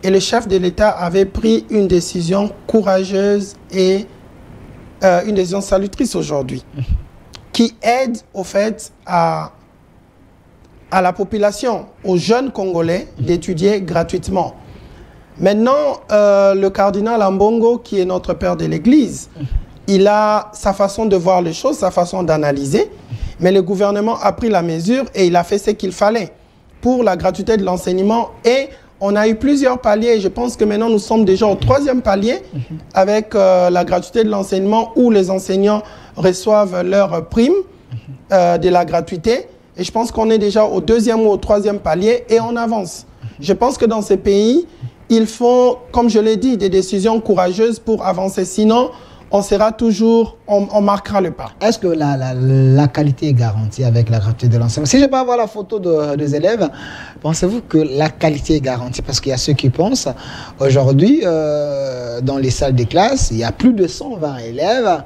Et le chef de l'État avait pris une décision courageuse et une décision salutatrice aujourd'hui, qui aide au fait à la population, aux jeunes Congolais, d'étudier gratuitement. Maintenant, le cardinal Ambongo, qui est notre père de l'Église, il a sa façon de voir les choses, sa façon d'analyser, mais le gouvernement a pris la mesure et il a fait ce qu'il fallait pour la gratuité de l'enseignement. Et on a eu plusieurs paliers. Je pense que maintenant, nous sommes déjà au 3e palier avec la gratuité de l'enseignement où les enseignants reçoivent leur prime de la gratuité. Et je pense qu'on est déjà au 2e ou au 3e palier et on avance. Je pense que dans ces pays, il faut, comme je l'ai dit, des décisions courageuses pour avancer. Sinon, on sera toujours, on marquera le pas. Est-ce que la qualité est garantie avec la gratuité de l'enseignement? Si je peux avoir la photo des élèves, pensez-vous que la qualité est garantie? Parce qu'il y a ceux qui pensent, aujourd'hui, dans les salles de classe, il y a plus de 120 élèves.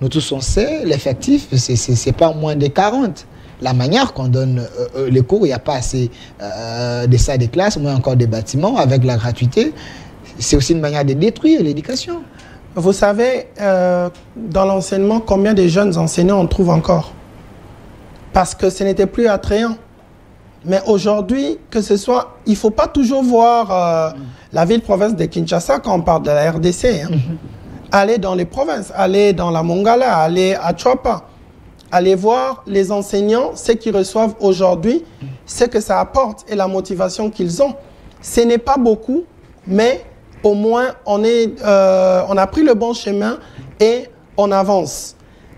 Nous tous on sait, l'effectif, c'est pas moins de 40. La manière qu'on donne les cours, il n'y a pas assez de salles de classe, moins encore des bâtiments. Avec la gratuité, c'est aussi une manière de détruire l'éducation. Vous savez, dans l'enseignement, combien de jeunes enseignants on trouve encore? parce que ce n'était plus attrayant. Mais aujourd'hui, que ce soit, il ne faut pas toujours voir la ville-province de Kinshasa quand on parle de la RDC. Hein. Aller dans les provinces, aller dans la Mongala, aller à Chouapa, aller voir les enseignants, ce qu'ils reçoivent aujourd'hui, ce que ça apporte et la motivation qu'ils ont. Ce n'est pas beaucoup, mais au moins on a pris le bon chemin et on avance.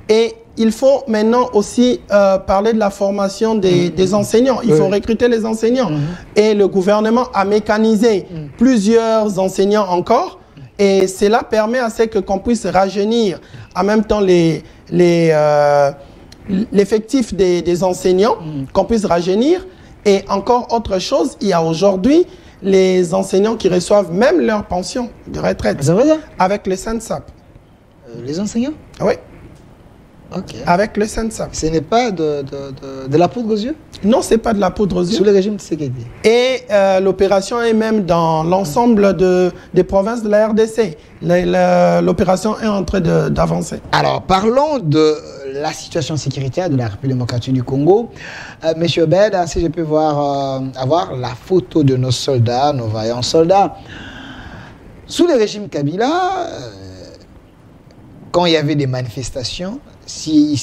Et il faut maintenant aussi parler de la formation des enseignants. Il faut recruter les enseignants. Et le gouvernement a mécanisé plusieurs enseignants encore. Et cela permet à ce qu'on puisse rajeunir en même temps l'effectif des enseignants, qu'on puisse rajeunir. Et encore autre chose, il y a aujourd'hui les enseignants qui reçoivent même leur pension de retraite avec le SENSAP. Les enseignants? Oui. Okay. Avec le SENSAP. Ce n'est pas de la poudre aux yeux? Non, ce n'est pas de la poudre aux yeux. Sous le régime de Tshisekedi. Et l'opération est même dans l'ensemble des provinces de la RDC. L'opération est en train d'avancer. Alors, parlons de la situation sécuritaire de la République démocratique du Congo. Monsieur Bed, si je peux avoir la photo de nos soldats, nos vaillants soldats. Sous le régime Kabila, quand il y avait des manifestations, s'il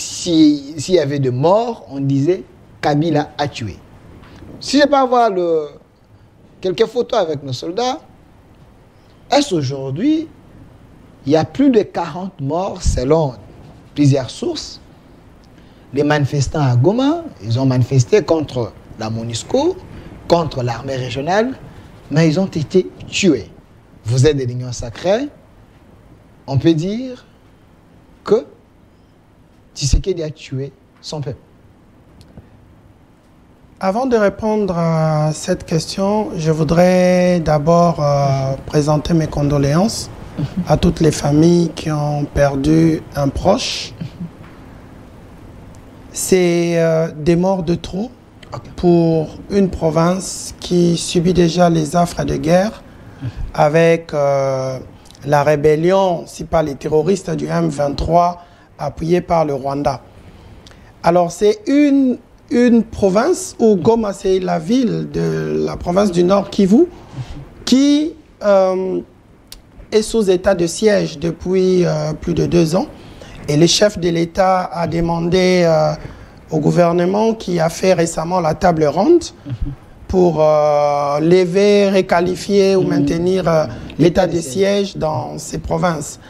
y avait de morts, on disait Kabila a tué. Si je peux avoir quelques photos avec nos soldats, est-ce aujourd'hui, il y a plus de 40 morts selon plusieurs sources. Les manifestants à Goma, ils ont manifesté contre la MONUSCO, contre l'armée régionale, mais ils ont été tués. Vous êtes de l'Union sacrée, on peut dire que Tshisekedi a tué son peuple. Avant de répondre à cette question, je voudrais d'abord présenter mes condoléances à toutes les familles qui ont perdu un proche. C'est des morts de trop pour une province qui subit déjà les affres de guerre avec la rébellion, si pas les terroristes du M23 appuyés par le Rwanda. Alors c'est une province où Goma, c'est la ville de la province du Nord Kivu, qui est sous état de siège depuis plus de 2 ans. Et le chef de l'État a demandé au gouvernement, qui a fait récemment la table ronde, pour lever, requalifier ou maintenir l'état de siège dans ces provinces.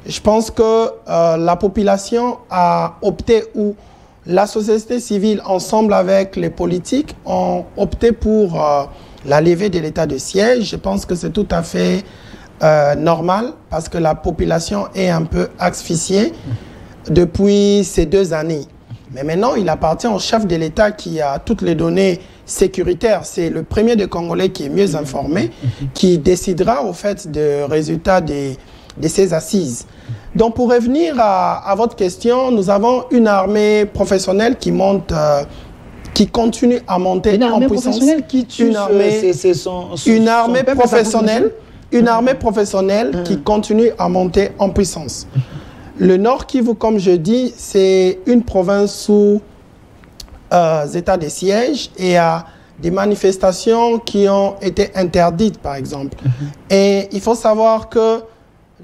Je pense que la population a opté, ou la société civile, ensemble avec les politiques, ont opté pour la levée de l'état de siège. Je pense que c'est tout à fait normal, parce que la population est un peu asphyxiée depuis ces 2 années. Mais maintenant, il appartient au chef de l'État qui a toutes les données sécuritaires. C'est le premier des Congolais qui est mieux informé, qui décidera au fait des résultats de ces assises. Donc, pour revenir à votre question, nous avons une armée professionnelle qui monte, qui continue à monter en puissance. Une armée professionnelle qui continue à monter en puissance. Le Nord Kivu, comme je dis, c'est une province sous état de siège, et à des manifestations qui ont été interdites, par exemple. Et il faut savoir que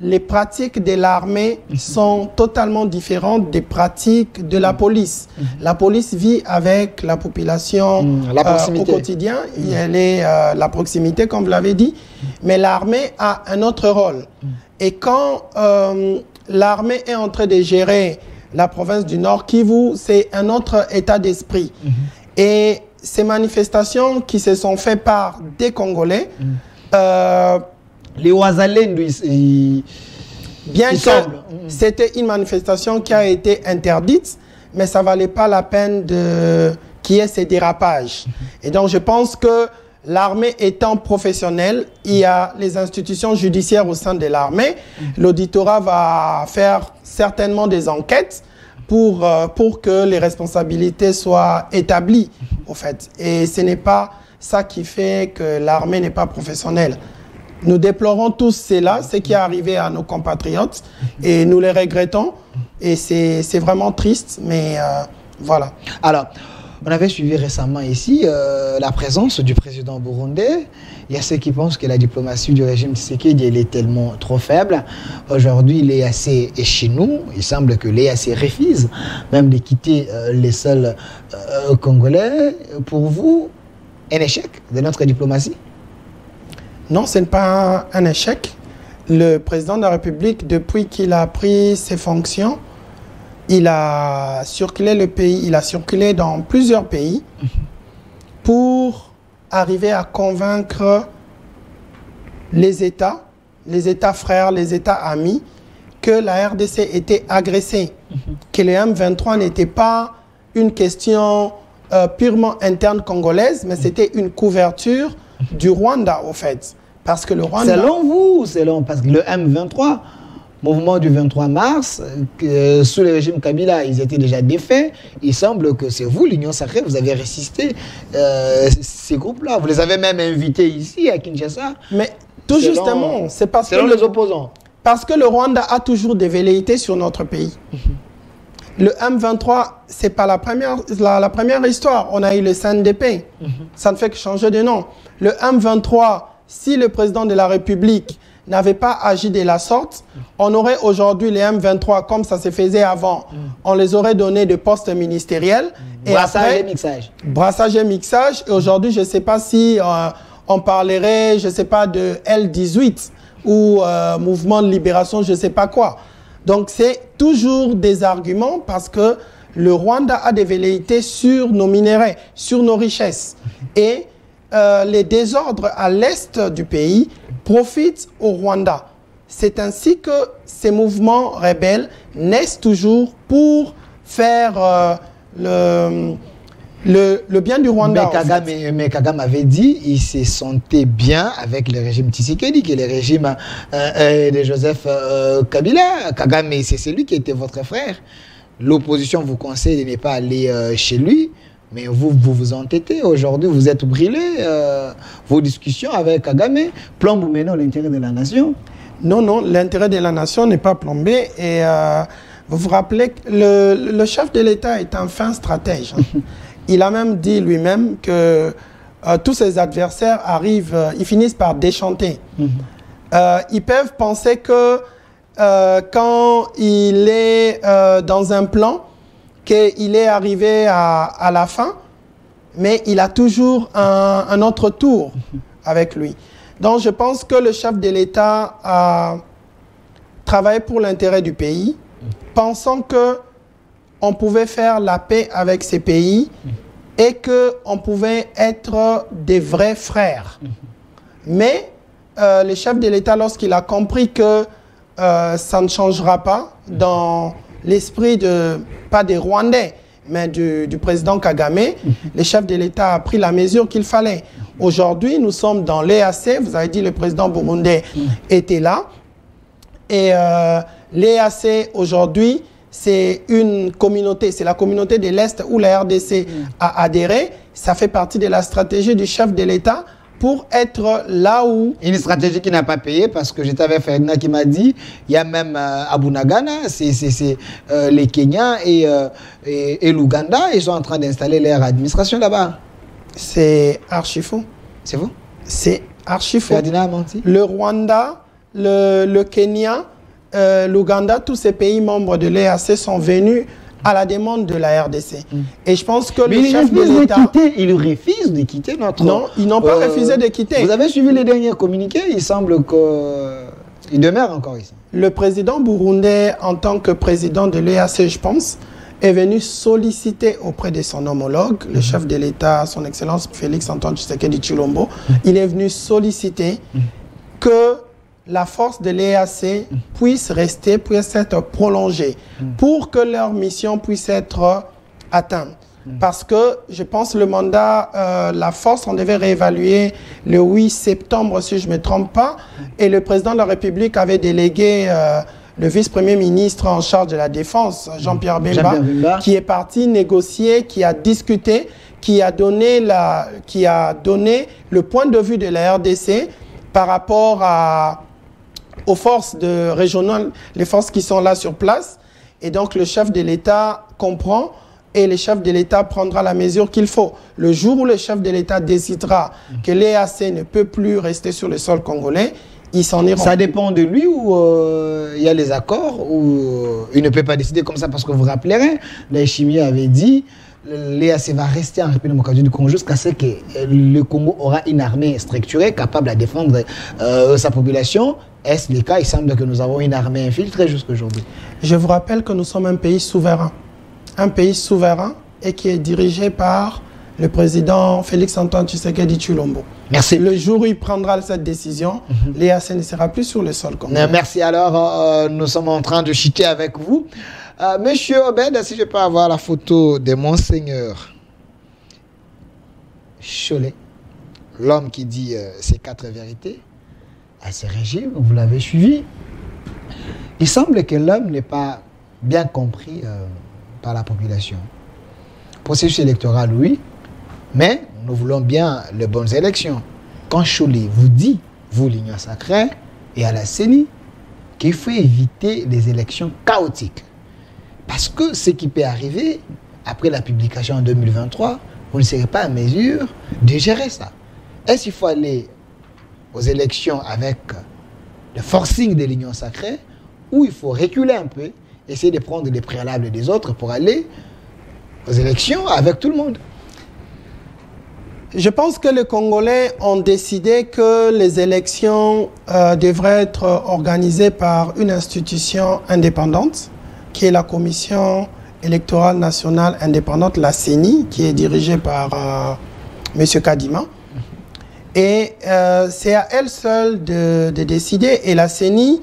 les pratiques de l'armée sont totalement différentes des pratiques de la police. La police vit avec la population au quotidien. Elle est la proximité, comme vous l'avez dit. Mais l'armée a un autre rôle. Et quand l'armée est en train de gérer la province du Nord Kivu, c'est un autre état d'esprit. Et ces manifestations qui se sont faites par des Congolais, les Ouazalènes, bien que c'était une manifestation qui a été interdite, mais ça ne valait pas la peine qu'il y ait ces dérapages. Et donc je pense que l'armée étant professionnelle, il y a les institutions judiciaires au sein de l'armée. L'auditorat va faire certainement des enquêtes pour que les responsabilités soient établies, au fait. Et ce n'est pas ça qui fait que l'armée n'est pas professionnelle. Nous déplorons tous cela, ce qui est arrivé à nos compatriotes, et nous les regrettons. Et c'est vraiment triste, mais voilà. Alors, On avait suivi récemment ici la présence du président burundais. Il y a ceux qui pensent que la diplomatie du régime Tshisekedi elle est tellement trop faible. Aujourd'hui, l'EAC est chez nous. Il semble que l'EAC refuse même de quitter les sols congolais. Pour vous, un échec de notre diplomatie? Non, ce n'est pas un échec. Le président de la République, depuis qu'il a pris ses fonctions, il a circulé le pays, il a circulé dans plusieurs pays pour arriver à convaincre les États frères, les États amis, que la RDC était agressée, que le M23 n'était pas une question purement interne congolaise, mais c'était une couverture du Rwanda, au fait. Parce que le Rwanda... Selon vous, parce que le M23, mouvement du 23 mars, sous le régime Kabila, ils étaient déjà défaits. Il semble que c'est vous, l'Union sacrée, vous avez résisté ces groupes-là. Vous les avez même invités ici, à Kinshasa. Mais tout justement, c'est parce que... les opposants. Parce que le Rwanda a toujours des velléités sur notre pays. Le M23, ce n'est pas la première histoire. On a eu le CNDP. Ça ne fait que changer de nom. Le M23, si le président de la République n'avait pas agi de la sorte, on aurait aujourd'hui les M23 comme ça se faisait avant. On les aurait donné de postes ministériels. Brassage et mixage. Brassage et mixage. Et aujourd'hui, je ne sais pas si on parlerait, je ne sais pas, de L18 ou mouvement de libération, je ne sais pas quoi. Donc, c'est toujours des arguments parce que le Rwanda a des velléités sur nos minéraux, sur nos richesses. Et les désordres à l'est du pays profitent au Rwanda. C'est ainsi que ces mouvements rebelles naissent toujours pour faire le bien du Rwanda. Mais Kagame avait dit qu'il se sentait bien avec le régime Tshisekedi, que le régime de Joseph Kabila. Kagame, c'est celui qui était votre frère. L'opposition vous conseille de ne pas aller chez lui. Mais vous entêtez. Aujourd'hui, vous êtes brûlé. Vos discussions avec Kagame plombent maintenant l'intérêt de la nation. Non, l'intérêt de la nation n'est pas plombé. Et vous vous rappelez que le chef de l'État est un fin stratège. Il a même dit lui-même que tous ses adversaires arrivent, ils finissent par déchanter. Ils peuvent penser que quand il est dans un plan, qu'il est arrivé à la fin, mais il a toujours un autre tour avec lui. Donc je pense que le chef de l'État a travaillé pour l'intérêt du pays, pensant qu'on pouvait faire la paix avec ces pays et qu'on pouvait être des vrais frères. Mais le chef de l'État, lorsqu'il a compris que ça ne changera pas dans l'esprit pas des Rwandais, mais du président Kagame, le chef de l'État a pris la mesure qu'il fallait. Aujourd'hui, nous sommes dans l'EAC, vous avez dit le président burundais était là, et l'EAC aujourd'hui, c'est une communauté, c'est la communauté de l'Est où la RDC a adhéré. Ça fait partie de la stratégie du chef de l'État pour être là où... Une stratégie qui n'a pas payé parce que j'étais avec Ferdinand qui m'a dit, il y a même à Bunagana, c'est les Kenyans et l'Ouganda, ils sont en train d'installer leur administration là-bas. C'est archi faux. C'est vous? C'est archi faux. Ferdinand a menti? Le Rwanda, le Kenya, l'Ouganda, tous ces pays membres de l'EAC sont venus à la demande de la RDC. Et je pense que mais le chef de l'État... Ils refusent de quitter notre... Non, ils n'ont pas refusé de quitter. Vous avez suivi les derniers communiqués? Il semble qu'ils demeurent encore ici. Le président burundais, en tant que président de l'EAC, je pense, est venu solliciter auprès de son homologue, le chef de l'État, son Excellence Félix Antoine Tshisekedi Tshilombo. Il est venu solliciter que la force de l'EAC puisse rester, puisse être prolongée pour que leur mission puisse être atteinte. Parce que je pense le mandat, la force, on devait réévaluer le 8 septembre, si je ne me trompe pas, et le président de la République avait délégué le vice-premier ministre en charge de la défense, Jean-Pierre Bemba, qui est parti négocier, qui a discuté, qui a donné le point de vue de la RDC par rapport aux forces régionales, les forces qui sont là sur place. Et donc le chef de l'État comprend et le chef de l'État prendra la mesure qu'il faut. Le jour où le chef de l'État décidera que l'EAC ne peut plus rester sur le sol congolais, ils s'en iront. Ça dépend de lui ou il y a les accords ou il ne peut pas décider comme ça parce que vous vous rappellerez, l'Achimie avait dit l'EAC va rester en République démocratique du Congo jusqu'à ce que le Congo aura une armée structurée capable de défendre sa population. Est-ce le cas? Il semble que nous avons une armée infiltrée jusqu'à aujourd'hui. Je vous rappelle que nous sommes un pays souverain. Un pays souverain et qui est dirigé par le président Félix-Antoine Tshisekedi Tshilombo. Merci. Le jour où il prendra cette décision, l'EAC ne sera plus sur le sol congolais. Merci. Alors, nous sommes en train de chiter avec vous. Monsieur Obed, si je peux avoir la photo de Monseigneur Cholet, l'homme qui dit ces 4 vérités à ce régime, vous l'avez suivi. Il semble que l'homme n'est pas bien compris par la population. Processus électoral, oui, mais nous voulons bien les bonnes élections. Quand Cholet vous dit, vous l'Union sacrée et à la CENI, qu'il faut éviter les élections chaotiques. Parce que ce qui peut arriver, après la publication en 2023, vous ne serez pas en mesure de gérer ça. Est-ce qu'il faut aller aux élections avec le forcing de l'Union sacrée ou il faut reculer un peu, essayer de prendre les préalables des autres pour aller aux élections avec tout le monde? Je pense que les Congolais ont décidé que les élections devraient être organisées par une institution indépendante, qui est la Commission électorale nationale indépendante, la CENI, qui est dirigée par M. Kadima. Et c'est à elle seule de décider. Et la CENI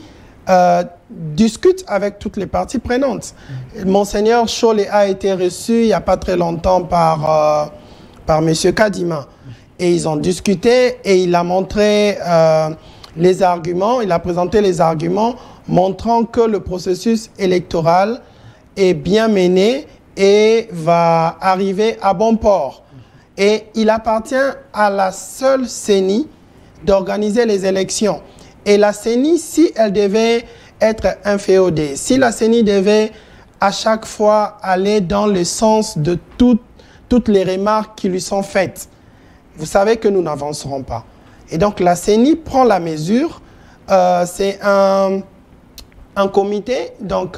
discute avec toutes les parties prenantes. Monseigneur Cholet a été reçu il n'y a pas très longtemps par M. Kadima. Et ils ont discuté et il a montré les arguments, il a présenté les arguments montrant que le processus électoral est bien mené et va arriver à bon port. Et il appartient à la seule CENI d'organiser les élections. Et la CENI, si elle devait être inféodée, si la CENI devait à chaque fois aller dans le sens de toutes les remarques qui lui sont faites, vous savez que nous n'avancerons pas. Et donc la CENI prend la mesure. C'est un comité, donc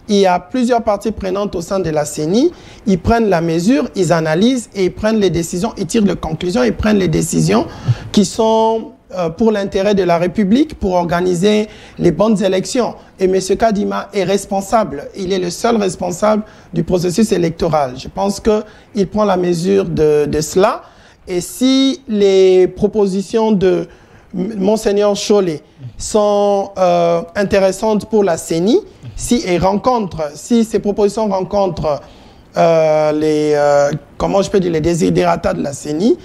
il y a plusieurs parties prenantes au sein de la CENI. Ils prennent la mesure, ils analysent et ils prennent les décisions, ils tirent les conclusions, ils prennent les décisions qui sont pour l'intérêt de la République, pour organiser les bonnes élections. Et M. Kadima est responsable, il est le seul responsable du processus électoral. Je pense qu'il prend la mesure de cela. Et si les propositions de Monseigneur Cholet sont intéressantes pour la CENI, si ces propositions rencontrent comment je peux dire, les desiderata de la CENI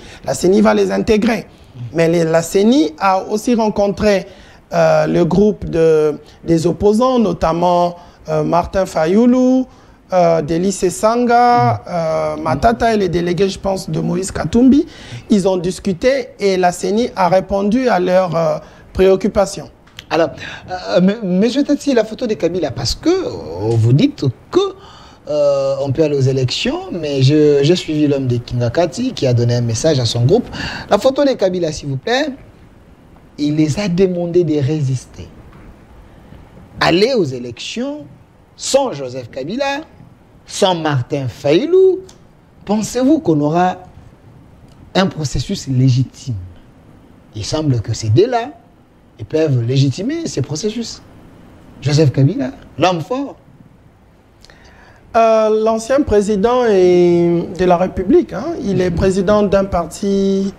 va les intégrer. Mais la CENI a aussi rencontré le groupe des opposants, notamment Martin Fayoulou, Délice Sanga, Matata et les délégués, je pense, de Moïse Katumbi. Ils ont discuté et la CENI a répondu à leurs préoccupations. Alors, monsieur Tati, la photo de Kabila, parce que vous dites que on peut aller aux élections, mais j'ai suivi l'homme de Kingakati qui a donné un message à son groupe. La photo de Kabila, s'il vous plaît, il les a demandé de résister. Aller aux élections sans Joseph Kabila, sans Martin Fayoulou, pensez-vous qu'on aura un processus légitime? Il semble que ces deux-là, ils peuvent légitimer ces processus. Joseph Kabila, l'homme fort. L'ancien président de la République, hein, il est président d'un parti...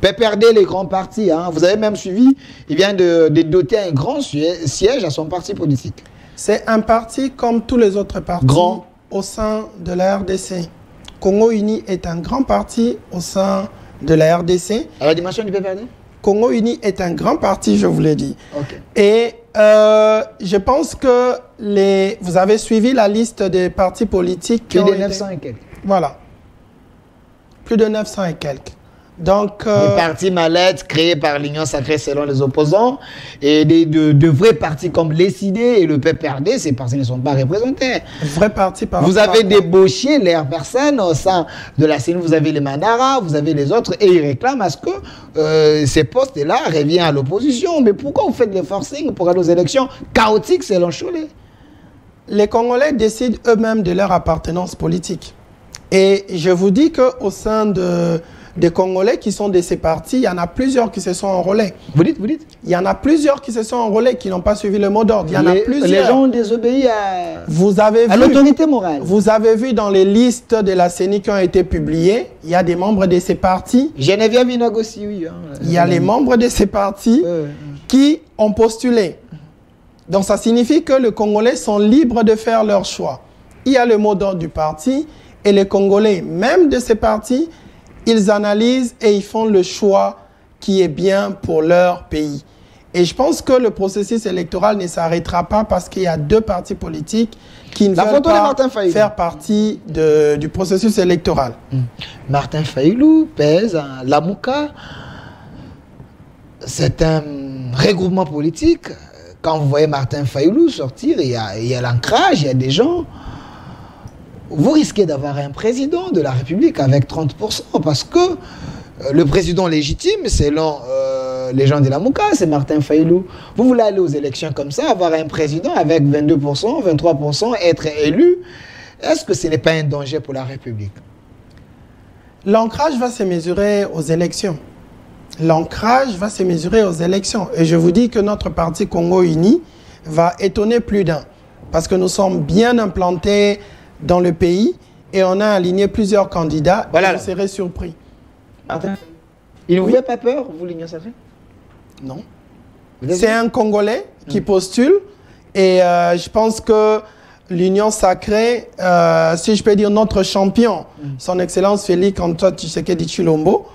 Peut perdre les grands partis. Hein. Vous avez même suivi, il vient de doter un grand siège à son parti politique. C'est un parti comme tous les autres partis au sein de la RDC. Congo Uni est un grand parti au sein de la RDC. À la dimension du PPRD? Congo Uni est un grand parti, je vous l'ai dit. Okay. Et je pense que vous avez suivi la liste des partis politiques qui plus de 900 et quelques. Voilà. Plus de 900 et quelques. Donc, des partis mallettes créés par l'Union sacrée selon les opposants et de vrais partis comme l'ECD et le PPRD, ces partis ne sont pas représentés. Vrais partis par Vous avez débauché leurs personnes au sein de la CENI, vous avez les Mandara, vous avez les autres, et ils réclament à ce que ces postes-là reviennent à l'opposition. Mais pourquoi vous faites des forcings pour aller aux élections chaotiques selon Cholet? Les Congolais décident eux-mêmes de leur appartenance politique. Et je vous dis qu'au sein des Congolais qui sont de ces partis, il y en a plusieurs qui se sont enrôlés. Vous dites? Il y en a plusieurs qui se sont enrôlés, qui n'ont pas suivi le mot d'ordre. Il y en a plusieurs. Les gens ont désobéi à l'autorité morale. Vous avez vu dans les listes de la CENI qui ont été publiées, il y a des membres de ces partis. Geneviève Inago aussi, oui. Il y a les membres de ces partis qui ont postulé. Donc ça signifie que les Congolais sont libres de faire leur choix. Il y a le mot d'ordre du parti et les Congolais, même de ces partis, ils analysent et ils font le choix qui est bien pour leur pays. Et je pense que le processus électoral ne s'arrêtera pas parce qu'il y a deux partis politiques qui ne veulent pas faire partie du processus électoral. Martin Fayulu pèse à Lamouka. C'est un regroupement politique. Quand vous voyez Martin Fayulu sortir, il y a l'ancrage, il y a des gens. Vous risquez d'avoir un président de la République avec 30% parce que le président légitime, selon les gens de la Mouka, c'est Martin Fayulu. Vous voulez aller aux élections comme ça, avoir un président avec 22%, 23%, être élu. Est-ce que ce n'est pas un danger pour la République? L'ancrage va se mesurer aux élections. L'ancrage va se mesurer aux élections. Et je vous dis que notre parti Congo Uni va étonner plus d'un. Parce que nous sommes bien implantés dans le pays et on a aligné plusieurs candidats. Voilà. Et vous serez surpris. Martin, il ne vous fait pas peur, vous, l'Union sacrée? Non. C'est un Congolais qui postule et je pense que l'Union sacrée, si je peux dire notre champion, son Excellence Félix Antoine Tshisekedi Tshilombo,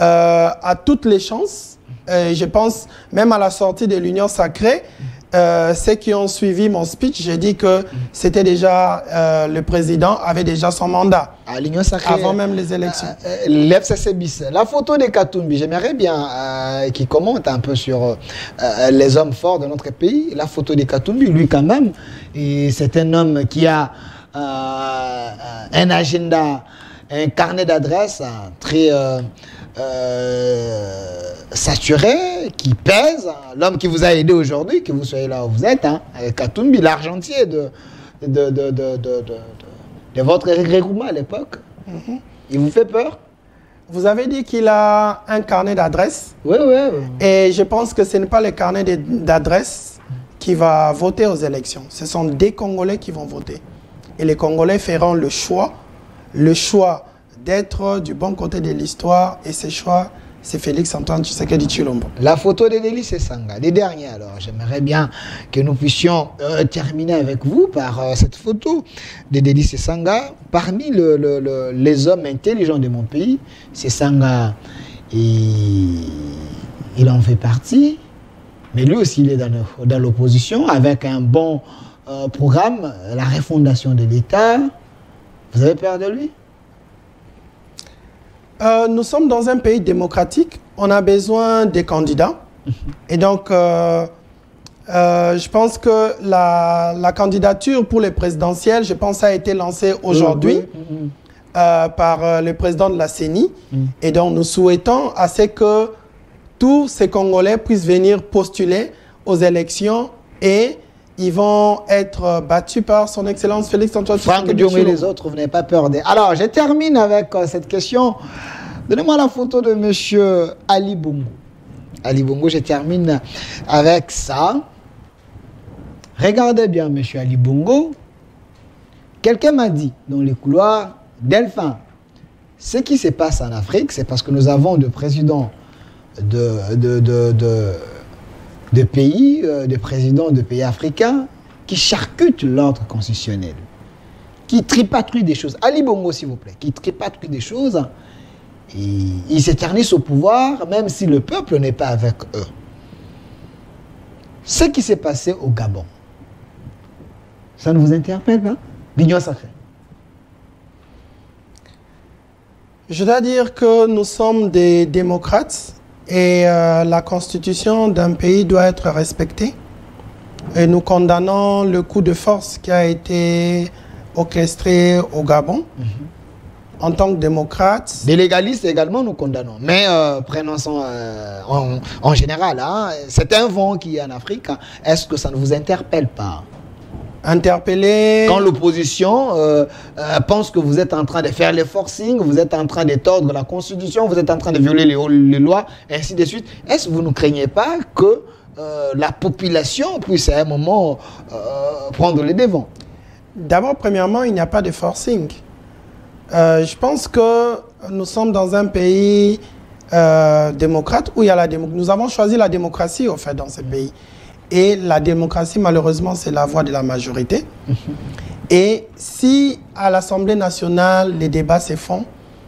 a toutes les chances. Je pense, même à la sortie de l'Union sacrée, ceux qui ont suivi mon speech, j'ai dit que c'était déjà, le président avait déjà son mandat. À l'Union sacrée. Avant même les élections. L'FCC bis. La photo de Katumbi, j'aimerais bien qu'il commente un peu sur les hommes forts de notre pays. La photo de Katumbi, lui quand même, c'est un homme qui a un agenda, un carnet d'adresses très saturé, qui pèse. L'homme qui vous a aidé aujourd'hui, que vous soyez là où vous êtes, Katumbi, l'argentier de votre regroupement à l'époque. Il vous fait peur? Vous avez dit qu'il a un carnet d'adresses. Oui. Et je pense que ce n'est pas le carnet d'adresses qui va voter aux élections. Ce sont des Congolais qui vont voter. Et les Congolais feront le choix d'être du bon côté de l'histoire. Et ce choix, c'est Félix Antoine Tshisekedi Tshilombo. La photo de Délice Sanga, les derniers alors. J'aimerais bien que nous puissions terminer avec vous par cette photo de Délice Sanga. Parmi les hommes intelligents de mon pays, c'est Sanga, il en fait partie. Mais lui aussi, il est dans l'opposition avec un bon programme, la refondation de l'État. Vous avez peur de lui? Nous sommes dans un pays démocratique. On a besoin des candidats. Et donc, je pense que la candidature pour les présidentielles, je pense, a été lancée aujourd'hui par le président de la CENI. Et donc, nous souhaitons à ce que tous ces Congolais puissent venir postuler aux élections et ils vont être battus par son Excellence Félix Antoine Tshisekedi. Franck Diom et les autres, vous n'avez pas peur des... Alors, je termine avec cette question. Donnez-moi la photo de M. Ali Bongo. Ali Bongo, je termine avec ça. Regardez bien M. Ali Bongo. Quelqu'un m'a dit dans les couloirs, Delphin, ce qui se passe en Afrique, c'est parce que nous avons des présidents de pays, des présidents de pays africains qui charcutent l'ordre constitutionnel, qui tripatouillent des choses. Ali Bongo, s'il vous plaît, qui tripatouillent des choses, et ils s'éternisent au pouvoir, même si le peuple n'est pas avec eux. Ce qui s'est passé au Gabon, ça ne vous interpelle pas? L'Union sacrée. Je dois dire que nous sommes des démocrates et la constitution d'un pays doit être respectée. Et nous condamnons le coup de force qui a été orchestré au Gabon. En tant que démocrate. Des légalistes également, nous condamnons. Mais prenons ça en général. Hein, c'est un vent qui est en Afrique. Hein. Est-ce que ça ne vous interpelle pas? Interpeller. Quand l'opposition pense que vous êtes en train de faire les forcing, vous êtes en train de tordre la Constitution, vous êtes en train de violer les lois, ainsi de suite. Est-ce que vous ne craignez pas que la population puisse à un moment prendre les devants? D'abord, premièrement, il n'y a pas de forcing. Je pense que nous sommes dans un pays démocrate où il y a la démocratie. Nous avons choisi la démocratie, au fait, dans ce pays. Et la démocratie, malheureusement, c'est la voix de la majorité. Et si, à l'Assemblée nationale, les débats se font,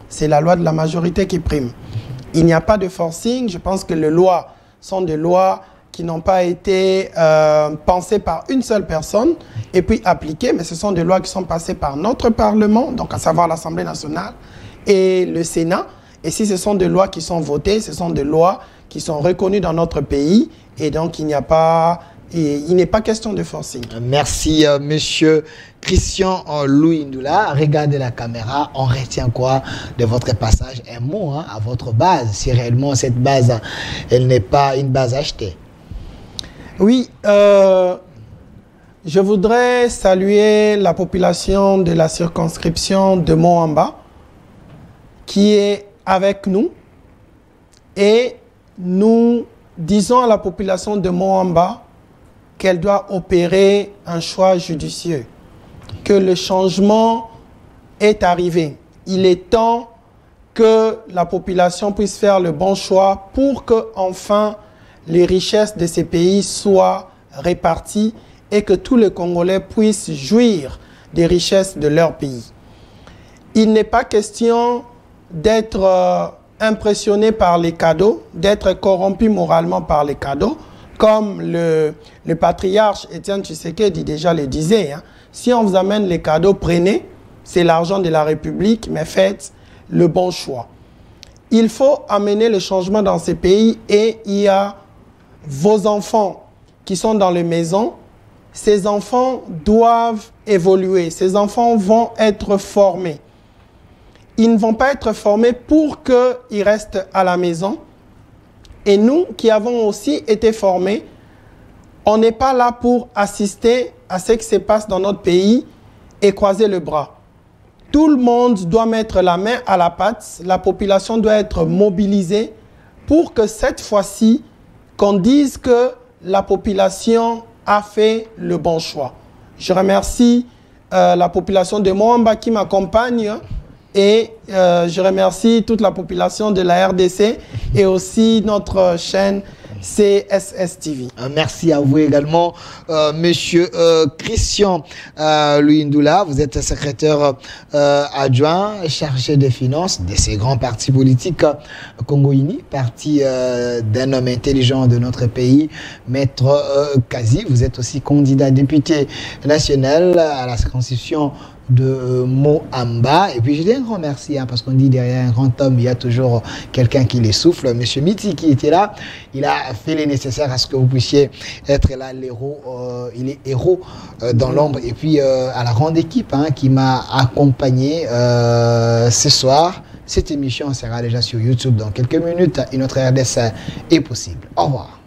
c'est la loi de la majorité qui prime. Il n'y a pas de forcing. Je pense que les lois sont des lois qui n'ont pas été pensées par une seule personne et puis appliquées, mais ce sont des lois qui sont passées par notre Parlement, donc à savoir l'Assemblée nationale et le Sénat. Et si ce sont des lois qui sont votées, ce sont des lois qui sont reconnues dans notre pays et donc il n'est pas question de forcing. Merci, monsieur Christian Louis Ndoula. Regardez la caméra. On retient quoi de votre passage? Un mot à votre base, si réellement cette base, elle n'est pas une base achetée. Oui, je voudrais saluer la population de la circonscription de Moamba qui est avec nous et nous disons à la population de Moamba qu'elle doit opérer un choix judicieux, que le changement est arrivé. Il est temps que la population puisse faire le bon choix pour que enfin les richesses de ces pays soient réparties et que tous les Congolais puissent jouir des richesses de leur pays. Il n'est pas question d'être impressionné par les cadeaux, d'être corrompu moralement par les cadeaux, comme le patriarche Étienne Tshisekedi déjà le disait. Hein. Si on vous amène les cadeaux, prenez, c'est l'argent de la République, mais faites le bon choix. Il faut amener le changement dans ces pays et il y a vos enfants qui sont dans les maisons. Ces enfants doivent évoluer, ces enfants vont être formés. Ils ne vont pas être formés pour qu'ils restent à la maison. Et nous qui avons aussi été formés, on n'est pas là pour assister à ce qui se passe dans notre pays et croiser le bras. Tout le monde doit mettre la main à la pâte, la population doit être mobilisée pour que cette fois-ci, qu'on dise que la population a fait le bon choix. Je remercie la population de Moamba qui m'accompagne et je remercie toute la population de la RDC et aussi notre chaîne CSS TV. Merci à vous également, monsieur Christian Louis Ndoula. Vous êtes secrétaire adjoint chargé des finances de ces grands partis politiques Congo-Uni, parti d'un homme intelligent de notre pays, Maître Kazi. Vous êtes aussi candidat député national à la circonscription de Moamba. Et puis je dis un grand merci parce qu'on dit derrière un grand homme il y a toujours quelqu'un qui les souffle. Monsieur Miti qui était là, il a fait le nécessaire à ce que vous puissiez être là, l'héros. Il est héros dans l'ombre. Et puis à la grande équipe qui m'a accompagné ce soir. Cette émission sera déjà sur YouTube dans quelques minutes. Et notre RDS est possible. Au revoir.